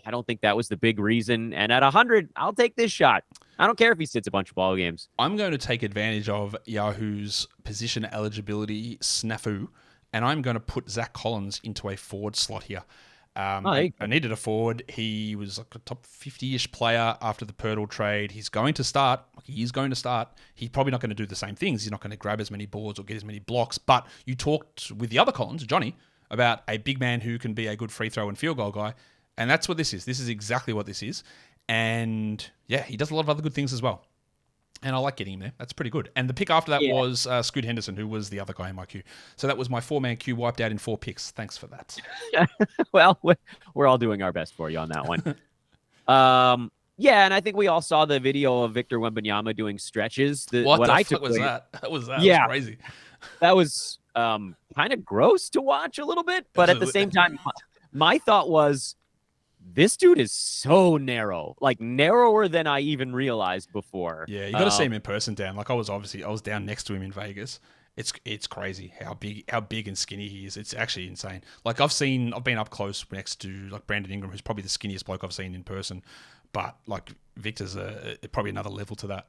I don't think that was the big reason. And at 100, I'll take this shot. I don't care if he sits a bunch of ball games. I'm going to take advantage of Yahoo's position eligibility snafu, and I'm going to put Zach Collins into a forward slot here. I needed a forward. He was like a top 50-ish player after the Pirtle trade. He's going to start. He's probably not going to do the same things. He's not going to grab as many boards or get as many blocks. But you talked with the other Collins, Johnny, about a big man who can be a good free throw and field goal guy. And that's what this is. This is exactly what this is. And yeah, he does a lot of other good things as well. And I like getting him there. That's pretty good. And the pick after that was Scoot Henderson, who was the other guy in my queue. So that was my 4-man queue wiped out in 4 picks. Thanks for that. Well, we're all doing our best for you on that one. Yeah, and I think we all saw the video of Victor Wembanyama doing stretches. What the fuck was that? That was crazy. That was kind of gross to watch a little bit. But at the same time, my thought was, this dude is so narrow, like narrower than I even realized before. Yeah, you got to see him in person, Dan. Like I was down next to him in Vegas. It's crazy how big and skinny he is. It's actually insane. Like I've been up close next to like Brandon Ingram, who's probably the skinniest bloke I've seen in person. But like Victor's probably another level to that.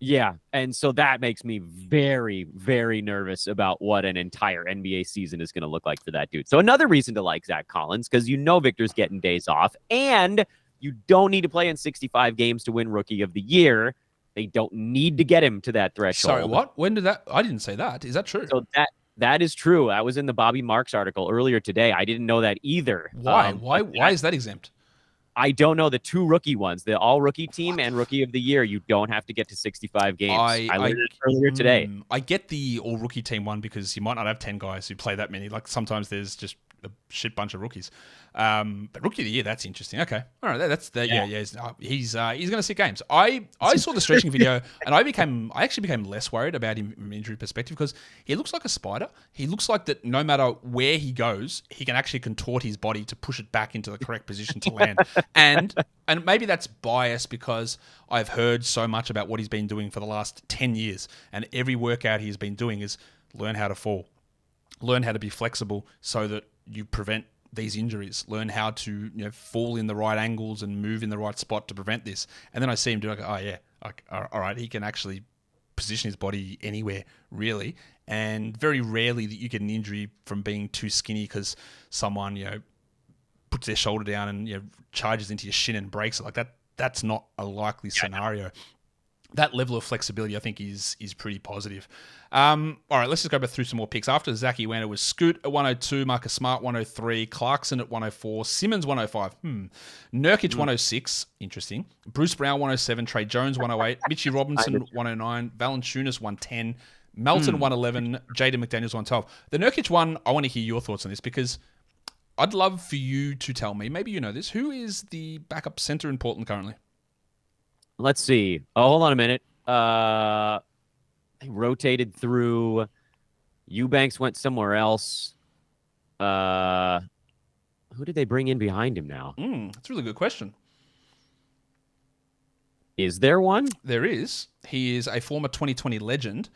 Yeah, and so that makes me very, very nervous about what an entire NBA season is going to look like for that dude. So another reason to like Zach Collins, because Victor's getting days off, and you don't need to play in 65 games to win Rookie of the Year. They don't need to get him to that threshold. Sorry, what? When did that? I didn't say that. Is that true? So that is true. That was in the Bobby Marks article earlier today. I didn't know that either. Why? Why is that exempt? I don't know. The 2 rookie ones, the all-rookie team and Rookie of the Year, you don't have to get to 65 games. I learned it earlier today. I get the all-rookie team one because you might not have 10 guys who play that many. Like sometimes there's just a shit bunch of rookies. But Rookie of the Year, that's interesting. Okay, all right, that's that. Yeah. He's going to sit games. I saw the stretching video and I actually became less worried about him from an injury perspective because he looks like a spider. He looks like that no matter where he goes, he can actually contort his body to push it back into the correct position to land. And maybe that's bias because I've heard so much about what he's been doing for the last 10 years, and every workout he's been doing is learn how to fall, learn how to be flexible so that you prevent these injuries, learn how to fall in the right angles and move in the right spot to prevent this. And then I see him do like, oh yeah, like, all right, he can actually position his body anywhere really. And very rarely that you get an injury from being too skinny because someone puts their shoulder down and charges into your shin and breaks it like that. That's not a likely scenario. that level of flexibility, I think, is pretty positive. All right, let's just go back through some more picks. After Zach Iwanda was Scoot at 102, Marcus Smart 103, Clarkson at 104, Simmons 105, Nurkic 106, interesting, Bruce Brown 107, Trey Jones 108, Mitchie Robinson 109, Valanciunas 110, Melton 111, Jaden McDaniels 112. The Nurkic one, I want to hear your thoughts on this because I'd love for you to tell me, maybe you know this, who is the backup center in Portland currently? Let's see. Oh, hold on a minute. They rotated through. Eubanks went somewhere else. Who did they bring in behind him now? That's a really good question. Is there one? There is. He is a former 2020 legend.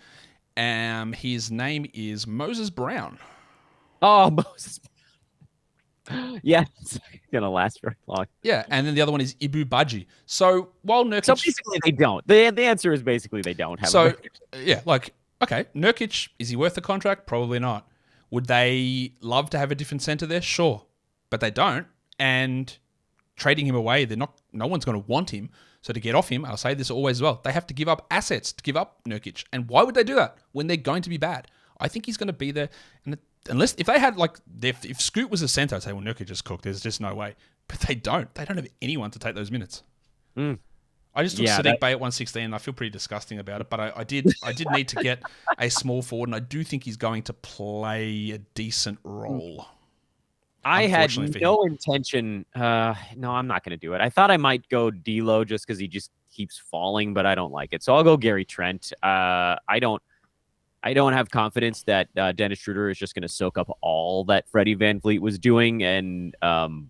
His name is Moses Brown. Oh, Moses. Yeah, it's gonna last very long. Yeah, and then the other one is Ibu Baji. So while Nurkic, so basically they don't. The answer is basically they don't have. So yeah, like okay, Nurkic, is he worth the contract? Probably not. Would they love to have a different center there? Sure, but they don't. And trading him away, they're not. No one's going to want him. So to get off him, I'll say this always as well. They have to give up assets to give up Nurkic. And why would they do that when they're going to be bad? I think he's going to be there. And unless if they had like if Scoot was a center, I'd say, well, Nurkic just cooked. There's just no way. But they don't. They don't have anyone to take those minutes. I just took Sadiq Bey at 116, and I feel pretty disgusting about it. But I did need to get a small forward, and I do think he's going to play a decent role. I had no intention. No, I'm not going to do it. I thought I might go D'Lo just because he just keeps falling, but I don't like it. So I'll go Gary Trent. I don't have confidence that Dennis Schroeder is just going to soak up all that Freddie VanVleet was doing, and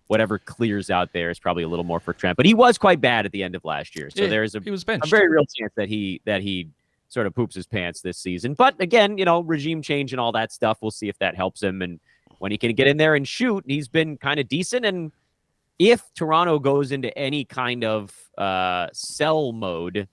whatever clears out there is probably a little more for Trent. But he was quite bad at the end of last year, so there's a very real chance that he sort of poops his pants this season. But again, regime change and all that stuff. We'll see if that helps him, and when he can get in there and shoot, he's been kind of decent. And if Toronto goes into any kind of sell mode,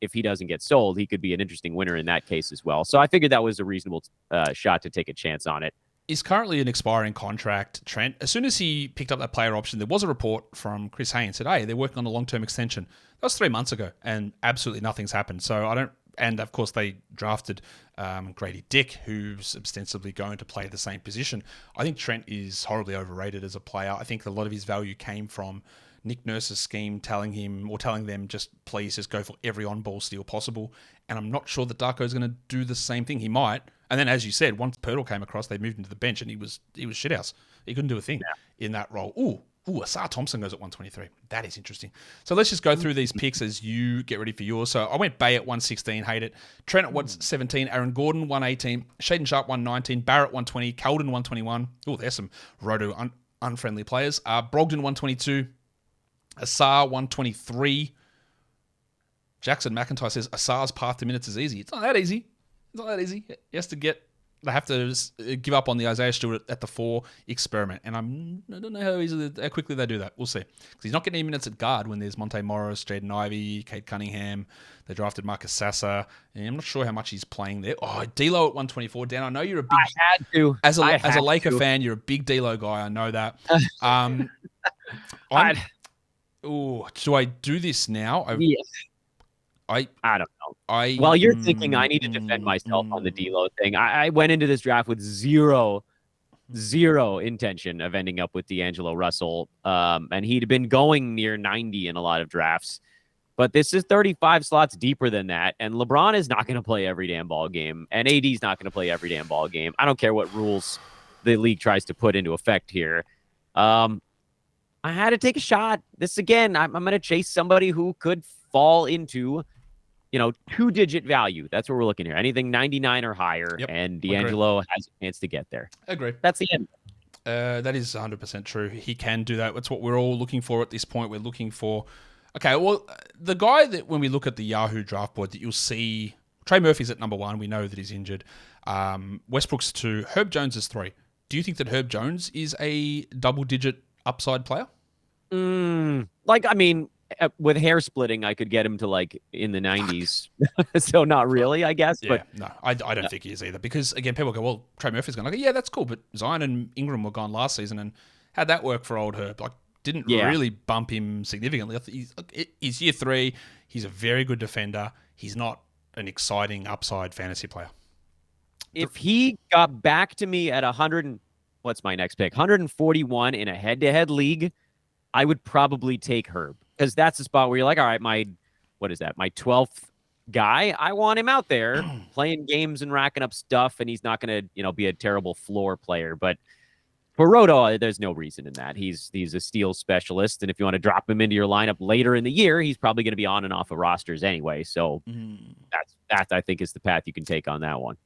if he doesn't get sold, he could be an interesting winner in that case as well. So I figured that was a reasonable shot to take a chance on it. He's currently an expiring contract, Trent. As soon as he picked up that player option, there was a report from Chris Haynes said, hey, they're working on a long-term extension. That was 3 months ago, and absolutely nothing's happened. So and of course they drafted Grady Dick, who's ostensibly going to play the same position. I think Trent is horribly overrated as a player. I think a lot of his value came from Nick Nurse's scheme telling them just please just go for every on-ball steal possible. And I'm not sure that Darko's going to do the same thing. He might. And then, as you said, once Pirtle came across, they moved him to the bench, and he was shithouse. He couldn't do a thing in that role. Ooh, Asar Thompson goes at 123. That is interesting. So let's just go through these picks as you get ready for yours. So I went Bay at 116, hate it. Trent at 117, Aaron Gordon 118, Shaden Sharp 119, Barrett 120, Keldon 121. Oh, there's some Roto unfriendly players. Brogdon 122, Asar 123. Jackson McIntyre says Asar's path to minutes is easy. It's not that easy. He has to they have to give up on the Isaiah Stewart at the 4 experiment. And I don't know how quickly they do that. We'll see. Because he's not getting any minutes at guard when there's Monte Morris, Jaden Ivey, Kate Cunningham. They drafted Marcus Sasser. And I'm not sure how much he's playing there. Oh, D'Lo at 124. Dan, I know you're a big... I had to. As a Laker fan, you're a big D'Lo guy. I know that. Do I do this now? Yes. I don't know. While you're thinking I need to defend myself on the D'Lo thing, I went into this draft with zero intention of ending up with D'Angelo Russell, and he'd been going near 90 in a lot of drafts. But this is 35 slots deeper than that, and LeBron is not going to play every damn ball game, and AD is not going to play every damn ball game. I don't care what rules the league tries to put into effect here. I had to take a shot. This again, I'm going to chase somebody who could fall into 2-digit value. That's what we're looking here. Anything 99 or higher, and D'Angelo has a chance to get there. Agree. That's the end. That is 100% true. He can do that. That's what we're all looking for at this point. We're looking for... Okay, well, the guy that when we look at the Yahoo draft board that you'll see... Trey Murphy's at number 1. We know that he's injured. Westbrook's 2. Herb Jones is 3. Do you think that Herb Jones is a double-digit upside player? With hair splitting, I could get him to in the 90s. So not really, I guess. Yeah, but no, I don't think he is either. Because again, people go, well, Trey Murphy's gone. Yeah, that's cool. But Zion and Ingram were gone last season, and how'd that work for old Herb? Didn't really bump him significantly. He's year 3. He's a very good defender. he's not an exciting upside fantasy player. If he got back to me at 100, what's my next pick? 141 in a head-to-head league, I would probably take Herb, because that's the spot where you're like, all right, my 12th guy, I want him out there playing games and racking up stuff, and he's not going to, be a terrible floor player. But for Roto, there's no reason in that. He's a steal specialist, and if you want to drop him into your lineup later in the year, he's probably going to be on and off of rosters anyway. So that I think is the path you can take on that one.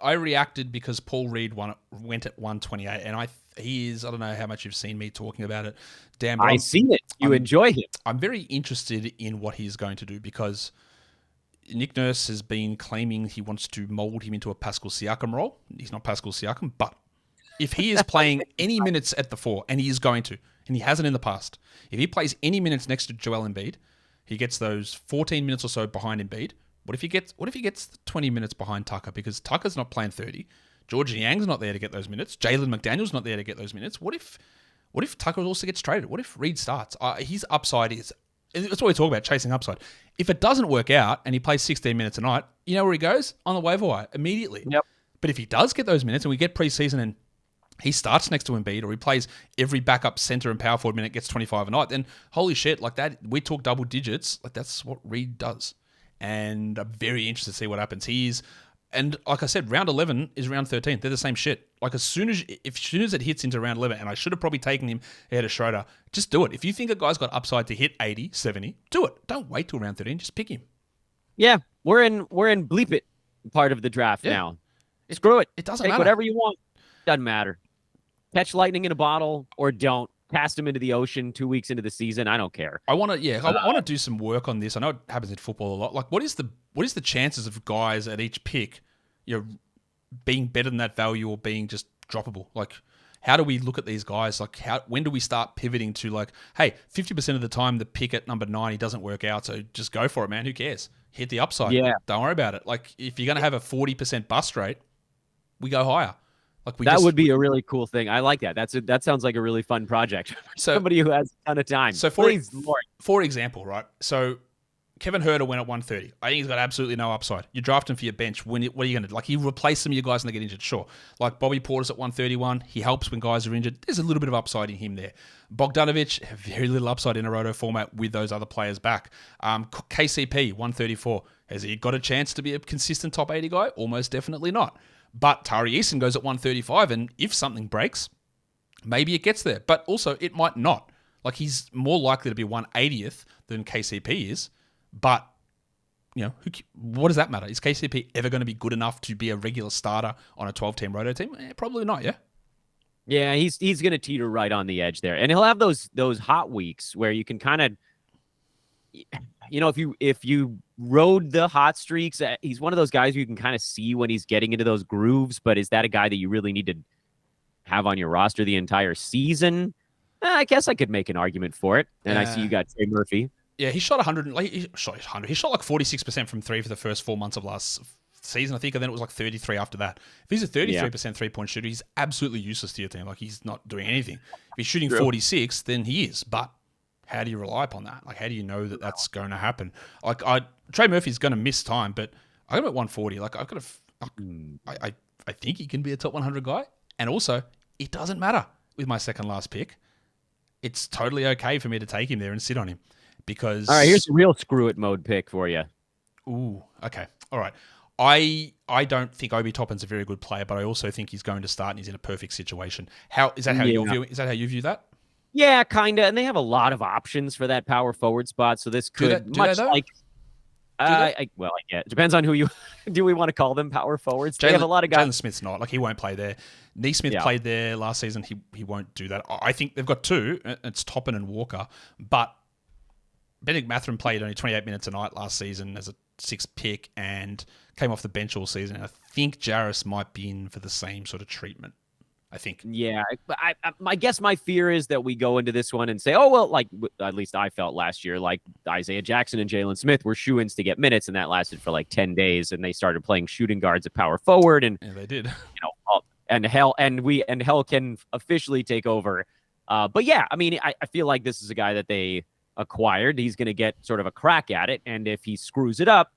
I reacted because Paul Reed went at 128, and I don't know how much you've seen me talking about it, Dan. I've seen it. You enjoy him. I'm very interested in what he's going to do, because Nick Nurse has been claiming he wants to mold him into a Pascal Siakam role. He's not Pascal Siakam, but if he is playing any minutes at the 4, and he is going to, and he hasn't in the past, if he plays any minutes next to Joel Embiid, he gets those 14 minutes or so behind Embiid. What if he gets 20 minutes behind Tucker, because Tucker's not playing 30, George Niang's not there to get those minutes, Jalen McDaniel's not there to get those minutes. What if Tucker also gets traded? What if Reed starts? His upside is, that's what we talk about, chasing upside. If it doesn't work out and he plays 16 minutes a night, you know where he goes? On the waiver wire immediately. Yep. But if he does get those minutes and we get preseason and he starts next to Embiid, or he plays every backup center and power forward minute, gets 25 a night, then holy shit, like that, we talk double digits, like that's what Reed does. And I'm very interested to see what happens. And like I said, round 11 is round 13. They're the same shit. Like as soon as it hits into round 11, and I should have probably taken him ahead of Schroeder, just do it. If you think a guy's got upside to hit 80, 70, do it. Don't wait till round 13. Just pick him. Yeah, we're in bleep it part of the draft now. Screw it. It doesn't Take matter. Whatever you want. Doesn't matter. Catch lightning in a bottle or don't. Cast him into the ocean 2 weeks into the season. I don't care. I want to do some work on this. I know it happens in football a lot. Like, what is the chances of guys at each pick, being better than that value or being just droppable? Like, how do we look at these guys? Like, when do we start pivoting to like, hey, 50% of the time the pick at number 90 doesn't work out, so just go for it, man. Who cares? Hit the upside. Yeah. Don't worry about it. Like, if you're gonna have a 40% bust rate, we go higher. Like that would be a really cool thing. I like that. That sounds like a really fun project. So somebody who has a ton of time. So Lord. For example, right? So Kevin Huerter went at 130. I think he's got absolutely no upside. You draft him for your bench. What are you going to do? Like, he replace some of your guys when they get injured, sure. Like Bobby Portis at 131. He helps when guys are injured. There's a little bit of upside in him there. Bogdanovic, very little upside in a Roto format with those other players back. KCP, 134. Has he got a chance to be a consistent top 80 guy? Almost definitely not. But Tari Eason goes at 135, and if something breaks, maybe it gets there. But also, it might not. Like, he's more likely to be 180th than KCP is. But, what does that matter? Is KCP ever going to be good enough to be a regular starter on a 12-team Roto team? Probably not, yeah? Yeah, he's going to teeter right on the edge there. And he'll have those hot weeks where you can kind of, if you rode the hot streaks, he's one of those guys who you can kind of see when he's getting into those grooves, but is that a guy that you really need to have on your roster the entire season? I guess I could make an argument for it. And I see you got Trey Murphy. Yeah, he shot 100. He shot like 46% from three for the first 4 months of last season, I think, and then it was like 33 after that. If he's a 33% three-point shooter, he's absolutely useless to your team. Like, he's not doing anything. If he's shooting 46, then he is. But how do you rely upon that? Like, how do you know that that's going to happen? Like, Trey Murphy's going to miss time, but I got him at 140. Like, I think he can be a top 100 guy. And also, it doesn't matter with my second last pick. It's totally okay for me to take him there and sit on him. Because all right, here's a real screw it mode pick for you. Ooh, okay, all right. I don't think Obi Toppin's a very good player, but I also think he's going to start and he's in a perfect situation. Is that how you view that? Yeah, kind of. And they have a lot of options for that power forward spot, so this could it depends on who you do. We want to call them power forwards. They have a lot of guys. Jalen Smith's not, like, he won't play there. Neesmith played there last season. He won't do that. I think they've got two. It's Toppin and Walker, but Bennedict Mathurin played only 28 minutes a night last season as a sixth pick and came off the bench all season. I think Jarris might be in for the same sort of treatment. I think. Yeah, I guess my fear is that we go into this one and say, oh, well, like, at least I felt last year, like Isaiah Jackson and Jalen Smith were shoo-ins to get minutes, and that lasted for like 10 days, and they started playing shooting guards at power forward, and they did. And hell can officially take over. But yeah, I mean, I feel like this is a guy that they acquired. He's going to get sort of a crack at it, and if he screws it up,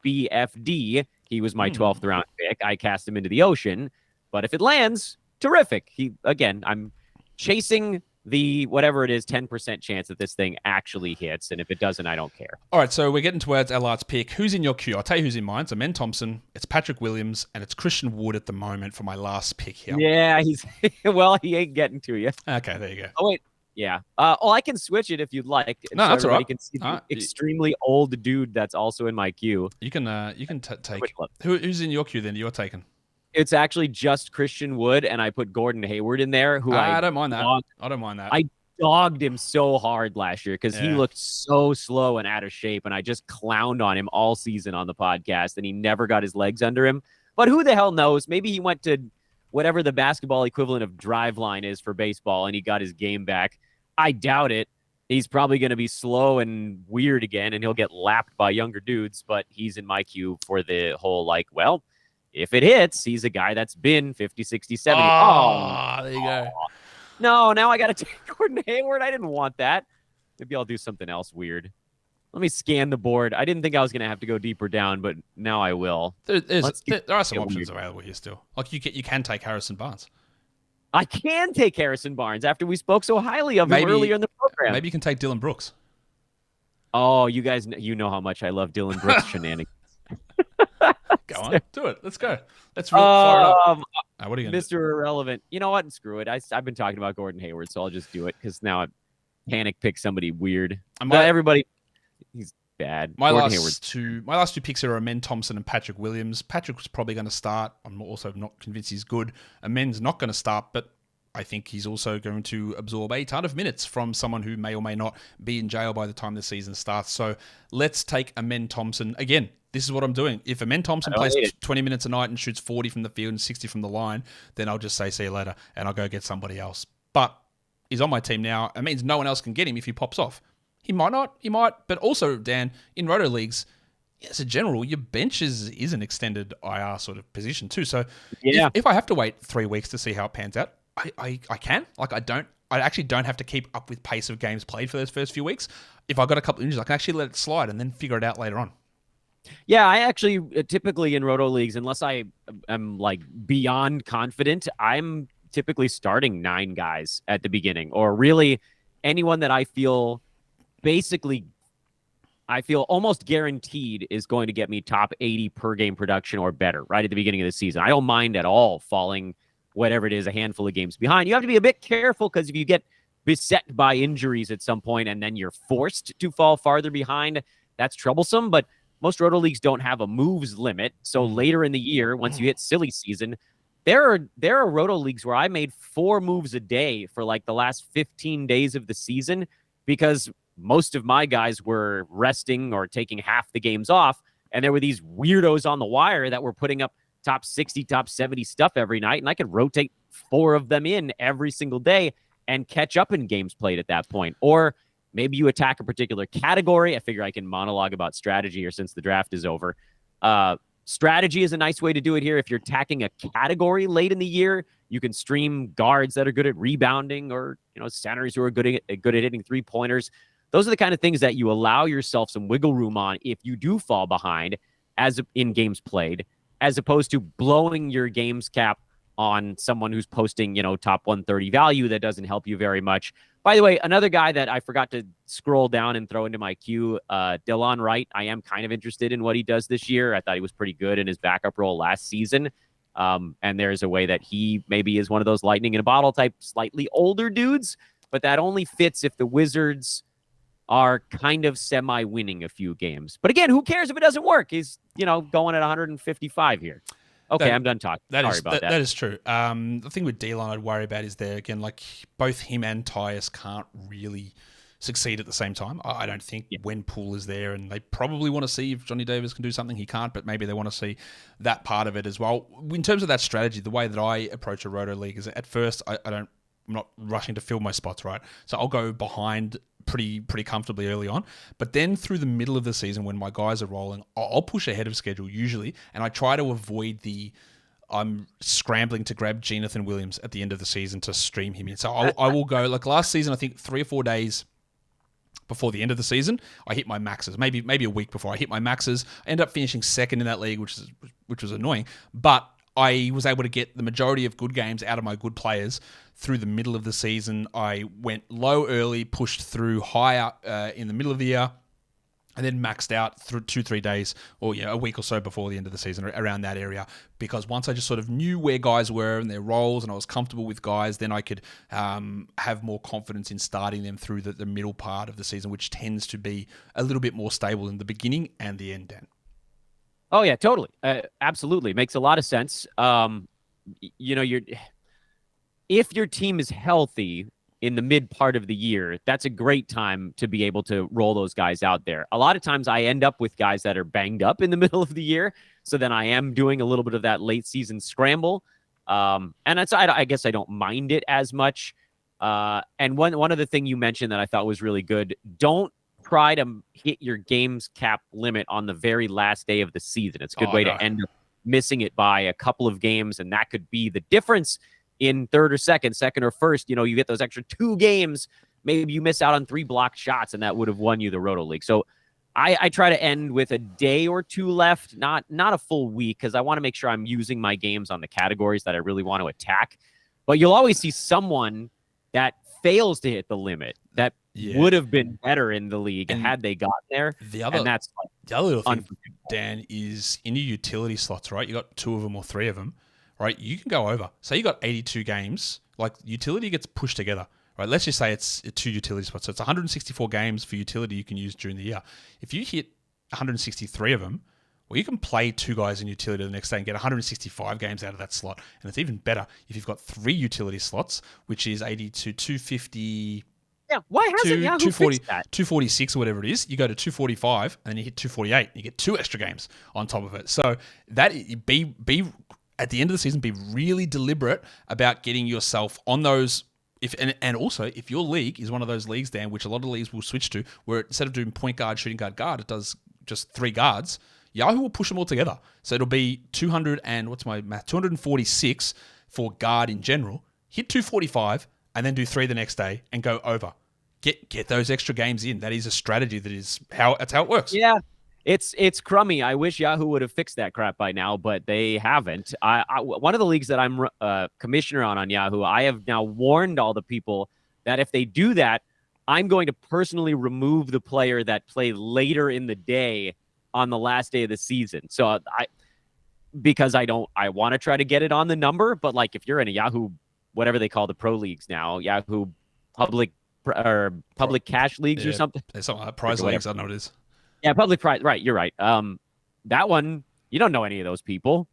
BFD. He was my 12th round pick. I cast him into the ocean. But if it lands, terrific. I'm chasing the whatever it is, 10% chance that this thing actually hits. And if it doesn't, I don't care. All right, so we're getting towards Ellard's pick. Who's in your queue? I'll tell you who's in mine. It's Amen Thompson, it's Patrick Williams, and it's Christian Wood at the moment for my last pick here. Yeah, he ain't getting to you. Okay, there you go. Oh, wait. Yeah. I can switch it if you'd like. No, that's all right. Can see the extremely old dude that's also in my queue. You can take. Who's in your queue then? You're taking. It's actually just Christian Wood, and I put Gordon Hayward in there. I don't mind that. I don't mind that. I dogged him so hard last year because he looked so slow and out of shape, and I just clowned on him all season on the podcast, and he never got his legs under him. But who the hell knows? Maybe he went to whatever the basketball equivalent of drive line is for baseball, and he got his game back. I doubt it. He's probably going to be slow and weird again, and he'll get lapped by younger dudes, but he's in my queue for the whole, if it hits, he's a guy that's been 50, 60, 70. There you go. No, now I got to take Gordon Hayward. I didn't want that. Maybe I'll do something else weird. Let me scan the board. I didn't think I was going to have to go deeper down, but now I will. There are some options available here still. You can take Harrison Barnes. I can take Harrison Barnes after we spoke so highly of him earlier in the program. Maybe you can take Dylan Brooks. Oh, you guys, you know how much I love Dylan Brooks shenanigans. Go on, do it. Let's go. Let's fire it up. What are you going to do? Mr. Irrelevant. You know what? Screw it. I've been talking about Gordon Hayward, so I'll just do it because now I panic pick somebody weird. Everybody, he's bad. My last two picks are Amen Thompson and Patrick Williams. Patrick's probably going to start. I'm also not convinced he's good. Amen's not going to start, but I think he's also going to absorb a ton of minutes from someone who may or may not be in jail by the time the season starts. So let's take Amen Thompson. Again, this is what I'm doing. If Amen Thompson plays 20 minutes a night and shoots 40 from the field and 60 from the line, then I'll just say see you later and I'll go get somebody else. But he's on my team now. It means no one else can get him if he pops off. He might not. He might. But also, Dan, in Roto leagues, as a general, your bench is an extended IR sort of position too. So if I have to wait 3 weeks to see how it pans out, I can. I actually don't have to keep up with pace of games played for those first few weeks. If I got a couple of injuries, I can actually let it slide and then figure it out later on. Yeah, I actually typically in Roto leagues, unless I am beyond confident, I'm typically starting 9 guys at the beginning, or really anyone that I feel almost guaranteed is going to get me top 80 per game production or better right at the beginning of the season. I don't mind at all falling whatever it is, a handful of games behind. You have to be a bit careful because if you get beset by injuries at some point and then you're forced to fall farther behind, that's troublesome. But most Roto leagues don't have a moves limit. So later in the year, once you hit silly season, there are Roto leagues where I made 4 moves a day for the last 15 days of the season because most of my guys were resting or taking half the games off. And there were these weirdos on the wire that were putting up top 60, top 70 stuff every night. And I could rotate 4 of them in every single day and catch up in games played at that point. Or maybe you attack a particular category. I figure I can monologue about strategy here since the draft is over. Strategy is a nice way to do it here. If you're attacking a category late in the year, you can stream guards that are good at rebounding or centers who are good at hitting 3-pointers. Those are the kind of things that you allow yourself some wiggle room on if you do fall behind as in games played, as opposed to blowing your games cap on someone who's posting, top 130 value that doesn't help you very much. By the way, another guy that I forgot to scroll down and throw into my queue, Delon Wright. I am kind of interested in what he does this year. I thought he was pretty good in his backup role last season. And there's a way that he maybe is one of those lightning in a bottle type, slightly older dudes, but that only fits if the Wizards are kind of semi-winning a few games. But again, who cares if it doesn't work? He's, going at 155 here. Okay, I'm done talking. Sorry about that. That is true. The thing with D-line I'd worry about is there, again, both him and Tyus can't really succeed at the same time. I don't think when Poole is there, and they probably want to see if Johnny Davis can do something. He can't, but maybe they want to see that part of it as well. In terms of that strategy, the way that I approach a Roto League is at first I'm not rushing to fill my spots, right? So I'll go behind pretty comfortably early on. But then through the middle of the season when my guys are rolling, I'll push ahead of schedule usually, and I try to avoid I'm scrambling to grab Jonathan Williams at the end of the season to stream him in. So I will go, last season, I think 3 or 4 days before the end of the season, I hit my maxes. Maybe a week before I hit my maxes. I ended up finishing second in that league, which was annoying. But I was able to get the majority of good games out of my good players through the middle of the season. I went low early, pushed through higher in the middle of the year, and then maxed out through 2-3 days or a week or so before the end of the season, around that area. Because once I just sort of knew where guys were and their roles, and I was comfortable with guys, then I could have more confidence in starting them through the middle part of the season, which tends to be a little bit more stable in the beginning and the end, Dan. Oh yeah, totally. Absolutely. Makes a lot of sense. If your team is healthy in the mid part of the year, that's a great time to be able to roll those guys out there. A lot of times I end up with guys that are banged up in the middle of the year. So then I am doing a little bit of that late season scramble. And I guess I don't mind it as much. And one other thing you mentioned that I thought was really good, don't try to hit your games cap limit on the very last day of the season. It's a good way to end up missing it by a couple of games, and that could be the difference in third or second or first. You get those extra 2 games. Maybe you miss out on 3 blocked shots, and that would have won you the Roto League. So I try to end with a day or 2 left, not a full week, because I want to make sure I'm using my games on the categories that I really want to attack. But you'll always see someone that fails to hit the limit that would have been better in the league had they gotten there. The other little thing, Dan, is in your utility slots, right? You got 2 of them or 3 of them, right? You can go over. Say you got 82 games, like utility gets pushed together, right? Let's just say it's 2 utility spots. So it's 164 games for utility you can use during the year. If you hit 163 of them, well, you can play 2 guys in utility the next day and get 165 games out of that slot. And it's even better if you've got 3 utility slots, which is 80 to 250. Yeah, why hasn't Yahoo fixed that? 246 or whatever it is. You go to 245 and then you hit 248. You get 2 extra games on top of it. So that be at the end of the season, be really deliberate about getting yourself on those. And also, if your league is one of those leagues, Dan, which a lot of leagues will switch to, where instead of doing point guard, shooting guard, guard, it does just 3 guards. Yahoo will push them all together. So it'll be 246 for guard in general. Hit 245 and then do 3 the next day and go over. Get those extra games in. That is a strategy. That's how it works. Yeah, it's crummy. I wish Yahoo would have fixed that crap by now, but they haven't. One of the leagues that I'm commissioner on Yahoo, I have now warned all the people that if they do that, I'm going to personally remove the player that played later in the day on the last day of the season. So because I want to try to get it on the number, but like if you're in a Yahoo, whatever they call the pro leagues now, Yahoo public cash leagues or something. It's something like prize leagues. I don't know what it is. Yeah, public prize. Right, you're right. That one, you don't know any of those people.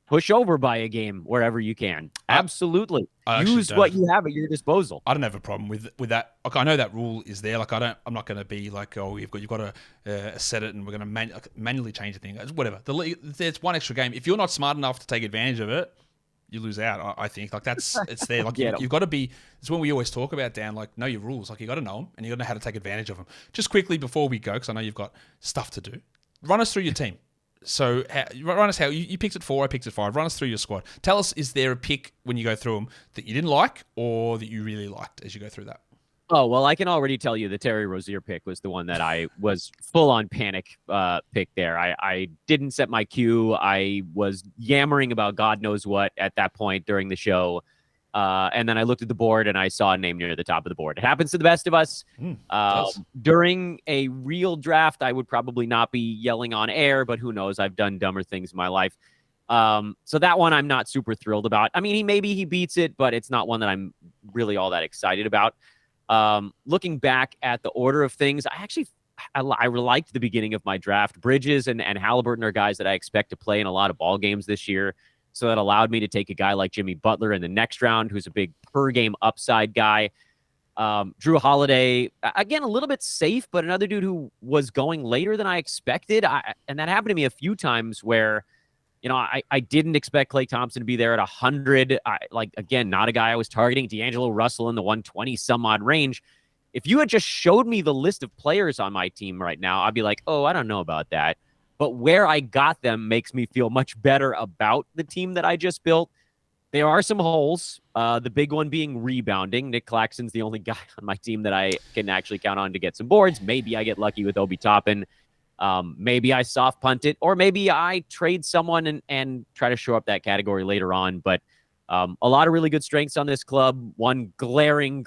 Push over by a game wherever you can. Absolutely. Use what you have at your disposal. I don't have a problem with that. Like, I know that rule is there. Like, I'm not going to be like, oh, you've got to set it and we're going to manually change the thing. Whatever. There's 1 extra game. If you're not smart enough to take advantage of it, you lose out. I think like it's there. Like you've got to be. It's when we always talk about, Dan. Like, know your rules. Like you got to know them and you got to know how to take advantage of them. Just quickly before we go, because I know you've got stuff to do. Run us through your team. So run us how you picked at 4, I picked at 5. Run us through your squad. Tell us, is there a pick when you go through them that you didn't like or that you really liked as you go through that? Oh, well, I can already tell you the Terry Rozier pick was the one that I was full on panic pick there. I didn't set my cue. I was yammering about God knows what at that point during the show. And then I looked at the board and I saw a name near the top of the board. It happens to the best of us. During a real draft, I would probably not be yelling on air, but who knows? I've done dumber things in my life. So that one I'm not super thrilled about. I mean, maybe he beats it, but it's not one that I'm really all that excited about. Looking back at the order of things, I liked the beginning of my draft. Bridges and Haliburton are guys that I expect to play in a lot of ball games this year. So that allowed me to take a guy like Jimmy Butler in the next round, who's a big per game upside guy. Drew Holiday, again, a little bit safe, but another dude who was going later than I expected. And that happened to me a few times where, I didn't expect Klay Thompson to be there at 100. Again, not a guy I was targeting. D'Angelo Russell in the 120 some odd range. If you had just showed me the list of players on my team right now, I'd be like, oh, I don't know about that. But where I got them makes me feel much better about the team that I just built. There are some holes. The big one being rebounding. Nick Claxton's the only guy on my team that I can actually count on to get some boards. Maybe I get lucky with Obi Toppin. Maybe I soft punt it, or maybe I trade someone and try to show up that category later on. But a lot of really good strengths on this club. One glaring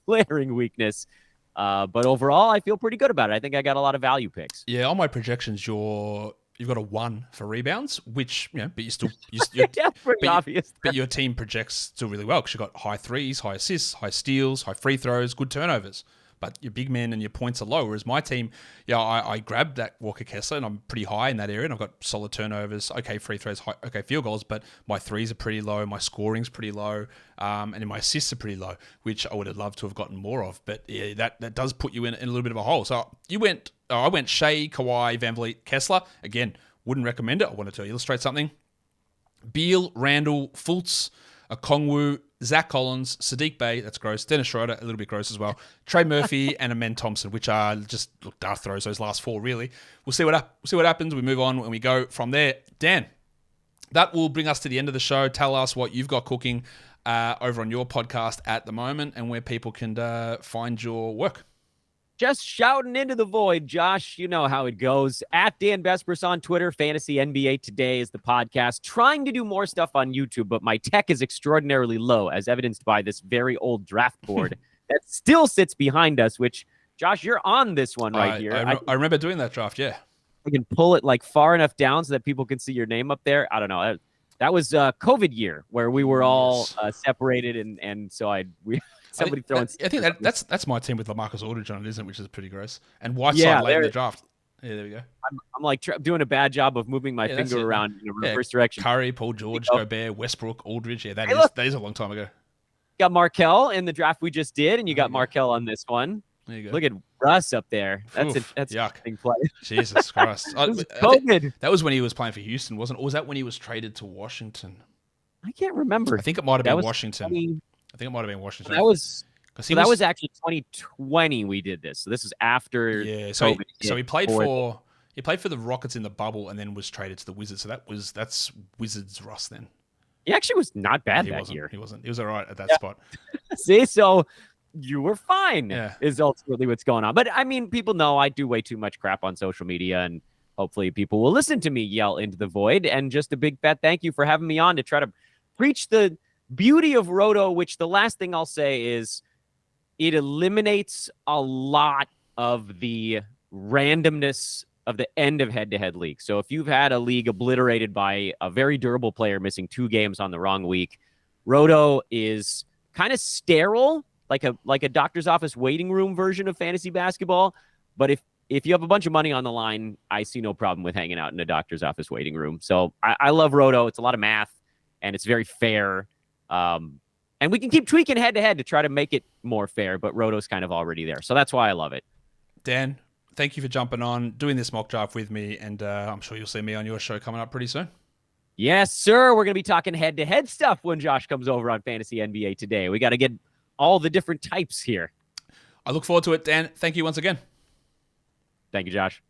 weakness. But overall, I feel pretty good about it. I think I got a lot of value picks. Yeah, on my projections, you've got a 1 for rebounds, which, but you still, yeah, pretty obvious. But your team projects still really well because you've got high threes, high assists, high steals, high free throws, good turnovers. But your big men and your points are low. Whereas my team, I grabbed that Walker Kessler and I'm pretty high in that area and I've got solid turnovers, okay free throws, okay field goals, but my threes are pretty low, my scoring's pretty low, and my assists are pretty low, which I would have loved to have gotten more of. But yeah, that does put you in a little bit of a hole. So I went Shai, Kawhi, Van Vliet, Kessler. Again, wouldn't recommend it. I wanted to illustrate something. Beal, Randall, Fultz, Okongwu, Zach Collins, Sadiq Bey, that's gross. Dennis Schroeder, a little bit gross as well. Trey Murphy and Amen Thompson, which are just dart throws, those last 4 really. We'll see what happens. We move on and we go from there. Dan, that will bring us to the end of the show. Tell us what you've got cooking over on your podcast at the moment and where people can find your work. Just shouting into the void, Josh. You know how it goes. At Dan Besbris on Twitter. Fantasy NBA Today is the podcast. Trying to do more stuff on YouTube, but my tech is extraordinarily low, as evidenced by this very old draft board that still sits behind us, which, Josh, you're on this one right here. I remember doing that draft, yeah. I can pull it like far enough down so that people can see your name up there. I don't know. That was COVID year where we were all separated, and so somebody throwing. I think that's my team with LaMarcus Aldridge on it, isn't it? Which is pretty gross. And Whiteside late in the draft. Yeah, there we go. I'm like doing a bad job of moving my finger around in a reverse direction. Curry, Paul George, Gobert, Westbrook, Aldridge. Yeah, that is a long time ago. Got Markelle in the draft we just did, and you got Markelle on this one. There you go. Look at Russ up there. That's yuck. A play. Jesus Christ. COVID. That was when he was playing for Houston, wasn't it? Or was that when he was traded to Washington? I can't remember. I think it might have been Washington. I think it might have been Washington. That was actually 2020 we did this. So this is after COVID. So he played for the Rockets in the bubble and then was traded to the Wizards. So that's Wizards Russ then. He actually was not bad that year. He wasn't. He was all right at that spot. See, so you were fine is ultimately what's going on. But I mean, people know I do way too much crap on social media, and hopefully people will listen to me yell into the void. And just a big fat thank you for having me on to try to preach the beauty of Roto, which the last thing I'll say is it eliminates a lot of the randomness of the end of head-to-head league. So if you've had a league obliterated by a very durable player missing 2 games on the wrong week, Roto is kind of sterile, like a doctor's office waiting room version of fantasy basketball. But if you have a bunch of money on the line, I see no problem with hanging out in a doctor's office waiting room. So I love Roto. It's a lot of math, and it's very fair. And we can keep tweaking head-to-head to try to make it more fair, but Roto's kind of already there. So that's why I love it. Dan, thank you for jumping on, doing this mock draft with me, and I'm sure you'll see me on your show coming up pretty soon. Yes, sir. We're going to be talking head-to-head stuff when Josh comes over on Fantasy NBA Today. We got to get all the different types here. I look forward to it, Dan. Thank you once again. Thank you, Josh.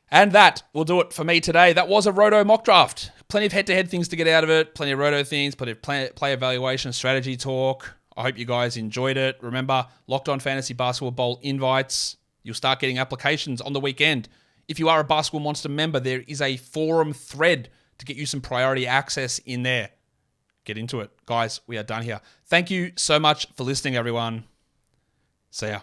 And that will do it for me today. That was a Roto mock draft. Plenty of head-to-head things to get out of it. Plenty of Roto things. Plenty of play evaluation, strategy talk. I hope you guys enjoyed it. Remember, Locked On Fantasy Basketball Bowl invites. You'll start getting applications on the weekend. If you are a Basketball Monster member, there is a forum thread to get you some priority access in there. Get into it. Guys, we are done here. Thank you so much for listening, everyone. See ya.